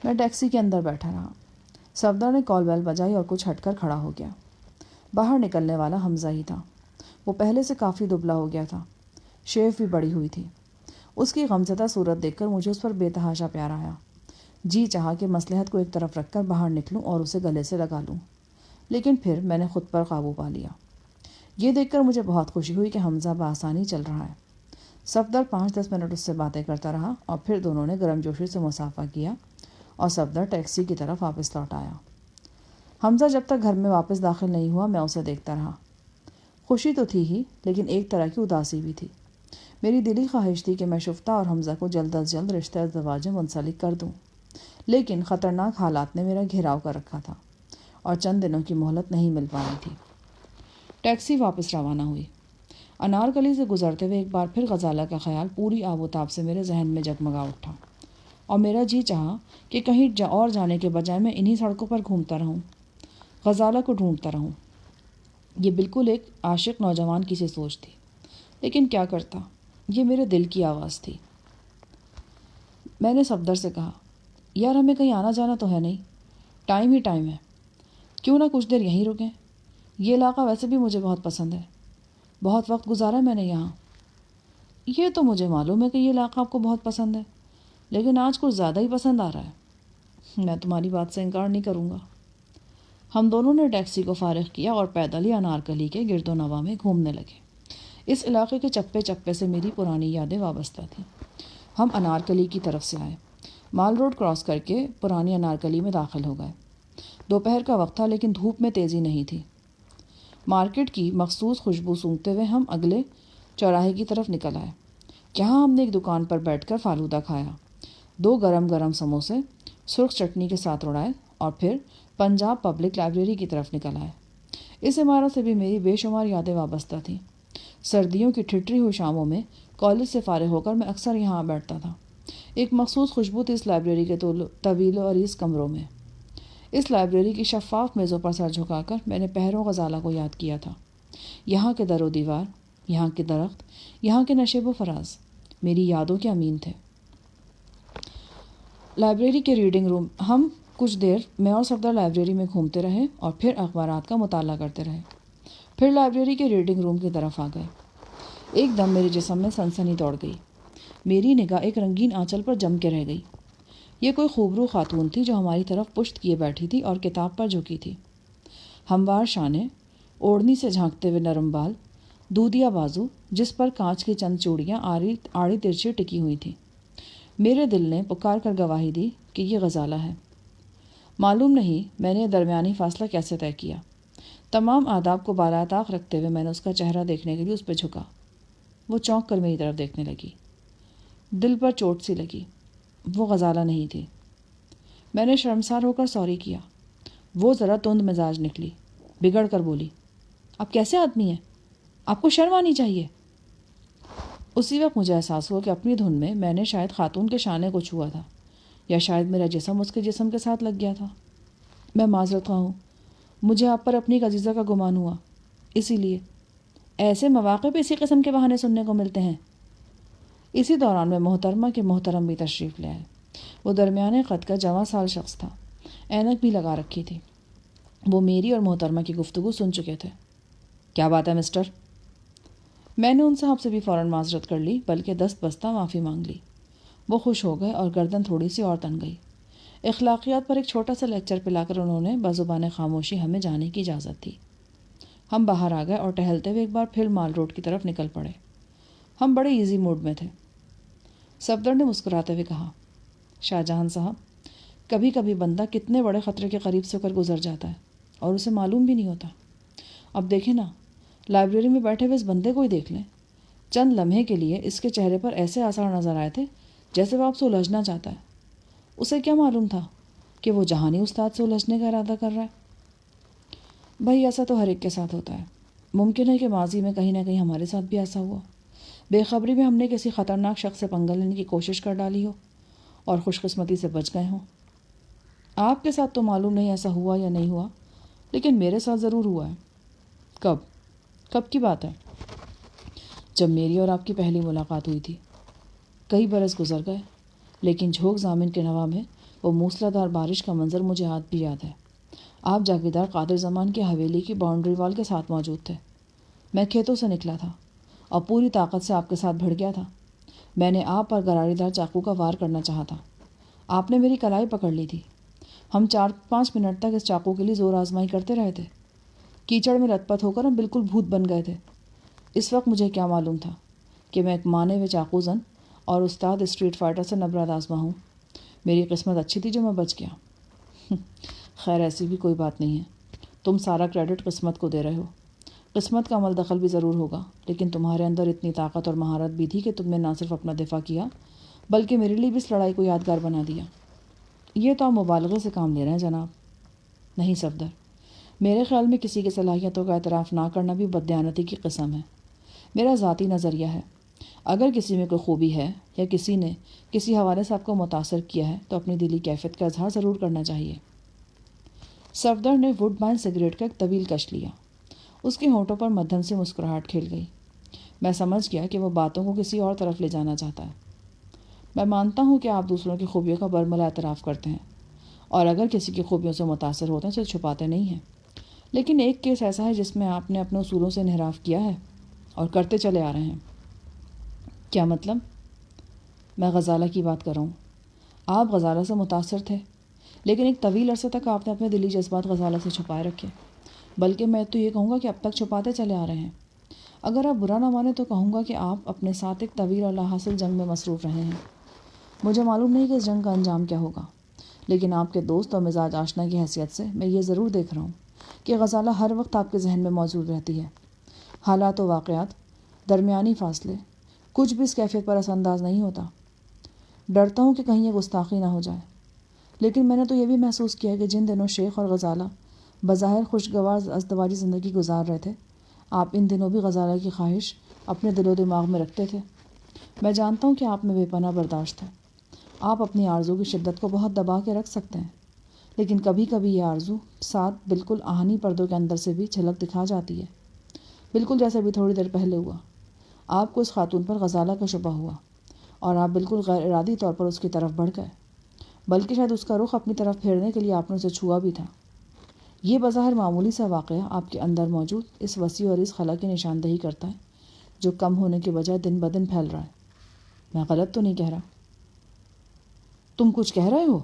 میں ٹیکسی کے اندر بیٹھا رہا۔ صفدر نے کال بیل بجائی اور کچھ ہٹ کر کھڑا ہو گیا۔ باہر نکلنے والا حمزہ ہی تھا۔ وہ پہلے سے کافی دبلا ہو گیا تھا، شیو بھی بڑی ہوئی تھی۔ اس کی غمزدہ صورت دیکھ کر مجھے اس پر بے تحاشا پیار آیا۔ جی چاہا کہ مصلحت کو ایک طرف رکھ کر باہر نکلوں اور اسے گلے سے لگا لوں، لیکن پھر میں نے خود پر قابو پا لیا۔ یہ دیکھ کر مجھے بہت خوشی ہوئی کہ حمزہ بآسانی چل رہا ہے۔ صفدر 5-10 منٹ اس سے باتیں کرتا رہا اور پھر دونوں نے گرم جوشی سے مصافحہ کیا اور صفدر ٹیکسی کی طرف واپس لوٹ آیا۔ حمزہ جب تک گھر میں واپس داخل نہیں ہوا میں اسے دیکھتا رہا۔ خوشی تو تھی ہی، لیکن ایک طرح کی اداسی بھی تھی۔ میری دلی خواہش تھی کہ میں شفتہ اور حمزہ کو جلد از جلد رشتہ ازدواج میں منسلک کر دوں، لیکن خطرناک حالات نے میرا گھیراؤ کر رکھا تھا اور چند دنوں کی مہلت نہیں مل پا رہی تھی۔ ٹیکسی واپس روانہ ہوئی۔ انارکلی سے گزرتے ہوئے ایک بار پھر غزالہ کا خیال پوری آب و تاب سے میرے ذہن میں جگمگا اٹھا اور میرا جی چاہا کہ کہیں اور جانے کے بجائے میں انہی سڑکوں پر گھومتا رہوں، غزالہ کو ڈھونڈتا رہوں۔ یہ بالکل ایک عاشق نوجوان کی سی سوچ تھی، لیکن کیا کرتا، یہ میرے دل کی آواز تھی۔ میں نے صفدر سے کہا، یار ہمیں کہیں آنا جانا تو ہے نہیں، ٹائم ہی ٹائم ہے، کیوں نہ کچھ دیر یہیں رکیں؟ یہ علاقہ ویسے بھی مجھے بہت پسند ہے، بہت وقت گزارا میں نے یہاں۔ یہ تو مجھے معلوم ہے کہ یہ علاقہ آپ کو بہت پسند ہے، لیکن آج کچھ زیادہ ہی پسند آ رہا ہے۔ میں تمہاری بات سے انکار نہیں کروں گا۔ ہم دونوں نے ٹیکسی کو فارغ کیا اور پیدل ہی انارکلی کے گرد و نواح میں گھومنے لگے۔ اس علاقے کے چپے چپے سے میری پرانی یادیں وابستہ تھیں۔ ہم انارکلی کی طرف سے آئے، مال روڈ کراس کر کے پرانی انارکلی میں داخل ہو گئے۔ دوپہر کا وقت تھا لیکن دھوپ میں تیزی نہیں تھی۔ مارکیٹ کی مخصوص خوشبو سونگھتے ہوئے ہم اگلے چوراہے کی طرف نکل آئے۔ یہاں ہم نے ایک دکان پر بیٹھ کر فالودہ کھایا، 2 گرم گرم سموسے سرخ چٹنی کے ساتھ اڑائے اور پھر پنجاب پبلک لائبریری کی طرف نکل آئے۔ اس عمارت سے بھی میری بے شمار یادیں وابستہ تھیں۔ سردیوں کی ٹھٹری ہوئی شاموں میں کالج سے فارغ ہو کر میں اکثر یہاں بیٹھتا تھا۔ ایک مخصوص خوشبو تھی اس لائبریری کے طویل و عریض کمروں میں۔ اس لائبریری کی شفاف میزوں پر سر جھکا کر میں نے پہروں غزالہ کو یاد کیا تھا۔ یہاں کے در و دیوار، یہاں کے درخت، یہاں کے نشیب و فراز میری یادوں کے امین تھے۔ لائبریری کے ریڈنگ روم، ہم کچھ دیر میں اور صفدر لائبریری میں گھومتے رہے اور پھر اخبارات کا مطالعہ کرتے رہے، پھر لائبریری کے ریڈنگ روم کی طرف آ گئے۔ ایک دم میرے جسم میں سنسنی دوڑ گئی، میری نگاہ ایک رنگین آنچل پر جم کے رہ گئی۔ یہ کوئی خوبرو خاتون تھی جو ہماری طرف پشت کیے بیٹھی تھی اور کتاب پر جھکی تھی۔ ہموار شانے، اوڑھنی سے جھانکتے ہوئے نرم بال، دودیا بازو جس پر کانچ کی چند چوڑیاں آڑی ترچھی ٹکی ہوئی تھیں۔ میرے دل نے پکار کر گواہی دی کہ یہ غزالہ ہے۔ معلوم نہیں میں نے درمیانی فاصلہ کیسے طے کیا۔ تمام آداب کو بالائے طاق رکھتے ہوئے میں نے اس کا چہرہ دیکھنے کے لیے اس پہ جھکا۔ وہ چونک کر میری طرف دیکھنے لگی۔ دل پر چوٹ سی لگی، وہ غزالہ نہیں تھی۔ میں نے شرمسار ہو کر سوری کیا۔ وہ ذرا تند مزاج نکلی، بگڑ کر بولی، آپ کیسے آدمی ہیں؟ آپ کو شرم آنی چاہیے۔ اسی وقت مجھے احساس ہوا کہ اپنی دھن میں میں نے شاید خاتون کے شانے کو چھوا تھا، یا شاید میرا جسم اس کے جسم کے ساتھ لگ گیا تھا۔ میں معذرت خواہ ہوں، مجھے آپ پر اپنی ایک عزیزہ کا گمان ہوا، اسی لیے ایسے مواقع پہ اسی قسم کے بہانے سننے کو ملتے ہیں۔ اسی دوران میں محترمہ کے محترم بھی تشریف لے آئے۔ وہ درمیانے قد کا جواں سال شخص تھا، اینک بھی لگا رکھی تھی۔ وہ میری اور محترمہ کی گفتگو سن چکے تھے۔ کیا بات ہے مسٹر؟ میں نے ان صاحب سے بھی فوراً معذرت کر لی، بلکہ دست بستہ معافی مانگ لی۔ وہ خوش ہو گئے اور گردن تھوڑی سی اور تن گئی۔ اخلاقیات پر ایک چھوٹا سا لیکچر پلا کر انہوں نے بزبان خاموشی ہمیں جانے کی اجازت دی۔ ہم باہر آ گئے اور ٹہلتے ہوئے ایک بار پھر مال روڈ کی طرف نکل پڑے۔ ہم بڑے ایزی موڈ میں تھے۔ صفدر نے مسکراتے ہوئے کہا، شاہ جہان صاحب، کبھی کبھی بندہ کتنے بڑے خطرے کے قریب سے ہو کر گزر جاتا ہے اور اسے معلوم بھی نہیں ہوتا۔ اب دیکھیں نا، لائبریری میں بیٹھے ہوئے اس بندے کو ہی دیکھ لیں۔ چند لمحے کے لیے اس کے چہرے پر ایسے آثار نظر آئے تھے جیسے وہ آپ سے الجھنا چاہتا ہے۔ اسے کیا معلوم تھا کہ وہ جہانی استاد سے الجھنے کا ارادہ کر رہا ہے؟ بھائی ایسا تو ہر ایک کے ساتھ ہوتا ہے۔ ممکن ہے کہ ماضی میں کہیں نہ کہیں ہمارے ساتھ بھی ایسا ہوا، بے خبری میں ہم نے کسی خطرناک شخص سے پنگا لینے کی کوشش کر ڈالی ہو اور خوش قسمتی سے بچ گئے ہوں۔ آپ کے ساتھ تو معلوم نہیں ایسا ہوا یا نہیں ہوا، لیکن میرے ساتھ ضرور ہوا ہے۔ کب کی بات ہے؟ جب میری اور آپ کی پہلی ملاقات ہوئی تھی۔ کئی برس گزر گئے، لیکن جھوک زامن کے نوا میں وہ موسلادھار بارش کا منظر مجھے آج بھی یاد ہے۔ آپ جاگیردار قادر زمان کی حویلی کی باؤنڈری وال کے ساتھ موجود تھے۔ میں کھیتوں سے نکلا تھا اور پوری طاقت سے آپ کے ساتھ بھڑ گیا تھا۔ میں نے آپ پر گراڑی دار چاقو کا وار کرنا چاہا تھا۔ آپ نے میری کلائی پکڑ لی تھی۔ ہم 4-5 منٹ تک اس چاقو کے لیے زور آزمائی کرتے رہے تھے۔ کیچڑ میں لت پت ہو کر ہم بالکل بھوت بن گئے تھے۔ اس وقت مجھے کیا معلوم تھا کہ میں ایک مانے ہوئے چاقو زن اور استاد اسٹریٹ فائٹر سے نبرد آزما ہوں۔ میری قسمت اچھی تھی جو میں بچ گیا۔ خیر ایسی بھی کوئی بات نہیں ہے، تم سارا کریڈٹ قسمت کو دے رہے ہو۔ قسمت کا عمل دخل بھی ضرور ہوگا، لیکن تمہارے اندر اتنی طاقت اور مہارت بھی تھی کہ تم نے نہ صرف اپنا دفاع کیا بلکہ میرے لیے بھی اس لڑائی کو یادگار بنا دیا۔ یہ تو آپ مبالغے سے کام لے رہے ہیں جناب۔ نہیں صفدر، میرے خیال میں کسی کی صلاحیتوں کا اعتراف نہ کرنا بھی بددیانتی کی قسم ہے۔ میرا ذاتی نظریہ ہے، اگر کسی میں کوئی خوبی ہے یا کسی نے کسی حوالے سے آپ کو متاثر کیا ہے تو اپنی دلی کیفیت کا اظہار ضرور کرنا چاہیے۔ صفدر نے ووڈ بائن سگریٹ کا ایک طویل کش لیا۔ اس کے ہونٹوں پر مدھم سی مسکراہٹ کھیل گئی۔ میں سمجھ گیا کہ وہ باتوں کو کسی اور طرف لے جانا چاہتا ہے۔ میں مانتا ہوں کہ آپ دوسروں کی خوبیوں کا برملا اعتراف کرتے ہیں، اور اگر کسی کی خوبیوں سے متاثر ہوتے ہیں تو چھپاتے نہیں ہیں، لیکن ایک کیس ایسا ہے جس میں آپ نے اپنے اصولوں سے انحراف کیا ہے اور کرتے چلے آ رہے ہیں۔ کیا مطلب؟ میں غزالہ کی بات کر رہا ہوں۔ آپ غزالہ سے متاثر تھے، لیکن ایک طویل عرصے تک آپ نے اپنے دلی جذبات غزالہ سے چھپائے رکھے، بلکہ میں تو یہ کہوں گا کہ اب تک چھپاتے چلے آ رہے ہیں۔ اگر آپ برا نہ مانیں تو کہوں گا کہ آپ اپنے ساتھ ایک طویل اور لاحاصل جنگ میں مصروف رہے ہیں۔ مجھے معلوم نہیں کہ اس جنگ کا انجام کیا ہوگا، لیکن آپ کے دوست اور مزاج آشنا کی حیثیت سے میں یہ ضرور دیکھ رہا ہوں کہ غزالہ ہر وقت آپ کے ذہن میں موجود رہتی ہے۔ حالات و واقعات، درمیانی فاصلے، کچھ بھی اس کیفیت پر اثر انداز نہیں ہوتا۔ ڈرتا ہوں کہ کہیں یہ گستاخی نہ ہو جائے، لیکن میں نے تو یہ بھی محسوس کیا کہ جن دنوں شیخ اور غزالہ بظاہر خوشگوار ازدواجی زندگی گزار رہے تھے، آپ ان دنوں بھی غزالہ کی خواہش اپنے دل و دماغ میں رکھتے تھے۔ میں جانتا ہوں کہ آپ میں بے پناہ برداشت ہے، آپ اپنی آرزو کی شدت کو بہت دبا کے رکھ سکتے ہیں، لیکن کبھی کبھی یہ آرزو ساتھ بالکل آہنی پردوں کے اندر سے بھی جھلک دکھا جاتی ہے، بالکل جیسے بھی تھوڑی دیر پہلے ہوا۔ آپ کو اس خاتون پر غزالہ کا شبہ ہوا اور آپ بالکل غیر ارادی طور پر اس کی طرف بڑھ گئے، بلکہ شاید اس کا رخ اپنی طرف پھیرنے کے لیے آپ نے اسے چھوا بھی تھا۔ یہ بظاہر معمولی سا واقعہ آپ کے اندر موجود اس وسیع اور اس خلا کی نشاندہی کرتا ہے جو کم ہونے کے بجائے دن بدن پھیل رہا ہے۔ میں غلط تو نہیں کہہ رہا؟ تم کچھ کہہ رہے ہو؟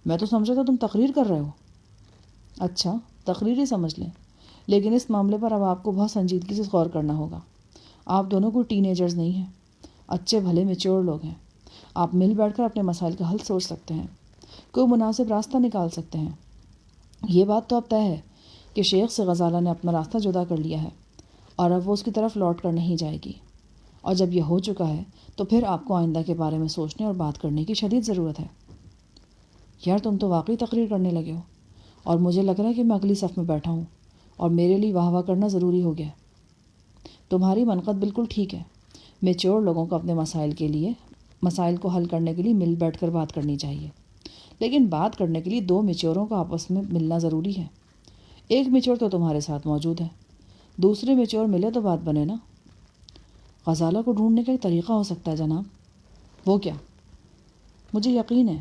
میں تو سمجھا تھا تم تقریر کر رہے ہو۔ اچھا، تقریر ہی سمجھ لیں، لیکن اس معاملے پر اب آپ کو بہت سنجیدگی سے غور کرنا ہوگا۔ آپ دونوں کوئی ٹین ایجرز نہیں ہیں، اچھے بھلے میچور لوگ ہیں۔ آپ مل بیٹھ کر اپنے مسائل کا حل سوچ سکتے ہیں، کوئی مناسب راستہ نکال سکتے ہیں۔ یہ بات تو اب طے ہے کہ شیخ سے غزالہ نے اپنا راستہ جدا کر لیا ہے اور اب وہ اس کی طرف لوٹ کر نہیں جائے گی، اور جب یہ ہو چکا ہے تو پھر آپ کو آئندہ کے بارے میں سوچنے اور بات کرنے کی شدید ضرورت ہے۔ یار تم تو واقعی تقریر کرنے لگے ہو، اور مجھے لگ رہا ہے کہ میں اگلی صف میں بیٹھا ہوں اور میرے لیے واہ واہ کرنا ضروری ہو گیا۔ تمہاری منقط بالکل ٹھیک ہے، میچور لوگوں کو اپنے مسائل کو حل کرنے کے لیے مل بیٹھ کر بات کرنی چاہیے، لیکن بات کرنے کے لیے دو میچوروں کا آپس میں ملنا ضروری ہے۔ ایک میچور تو تمہارے ساتھ موجود ہے، دوسرے میچور ملے تو بات بنے نا۔ غزالہ کو ڈھونڈنے کا ایک طریقہ ہو سکتا ہے جناب۔ وہ کیا؟ مجھے یقین ہے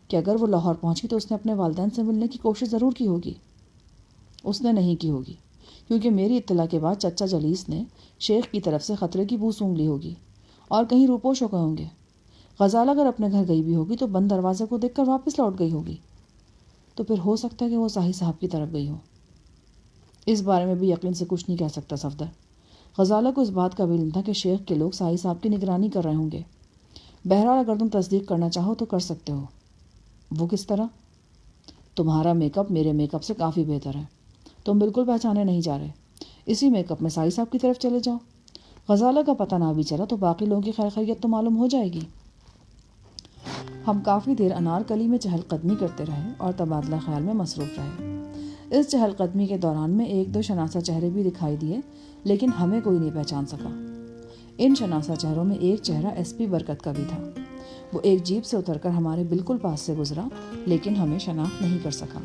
کہ اگر وہ لاہور پہنچی تو اس نے اپنے والدین سے ملنے کی کوشش ضرور کی ہوگی۔ اس نے نہیں کی ہوگی، کیونکہ میری اطلاع کے بعد چچا جلیس نے شیخ کی طرف سے خطرے کی بو سونگھ لی ہوگی اور کہیں روپوش ہو گئے ہوں گے۔ غزالہ اگر اپنے گھر گئی بھی ہوگی تو بند دروازے کو دیکھ کر واپس لوٹ گئی ہوگی، تو پھر ہو سکتا ہے کہ وہ صاحب صاحب کی طرف گئی ہو۔ اس بارے میں بھی یقین سے کچھ نہیں کہہ سکتا صفدر۔ غزالہ کو اس بات کا بھی علم تھا کہ شیخ کے لوگ صاحب صاحب کی نگرانی کر رہے ہوں گے۔ بہرحال اگر تم تصدیق کرنا چاہو تو کر سکتے ہو۔ وہ کس طرح؟ تمہارا میک اپ میرے میک اپ سے کافی بہتر ہے، تم بالکل پہچانے نہیں جا رہے۔ اسی میک اپ میں صاحب صاحب کی طرف چلے جاؤ، غزالہ کا پتہ نہ بھی چلا تو باقی لوگوں کی خیر خیریت تو معلوم ہو جائے گی۔ ہم کافی دیر انارکلی میں چہل قدمی کرتے رہے اور تبادلہ خیال میں مصروف رہے۔ اس چہل قدمی کے دوران میں ایک دو شناسہ چہرے بھی دکھائی دیے، لیکن ہمیں کوئی نہیں پہچان سکا۔ ان شناسہ چہروں میں ایک چہرہ ایس پی برکت کا بھی تھا۔ وہ ایک جیپ سے اتر کر ہمارے بالکل پاس سے گزرا، لیکن ہمیں شناخت نہیں کر سکا۔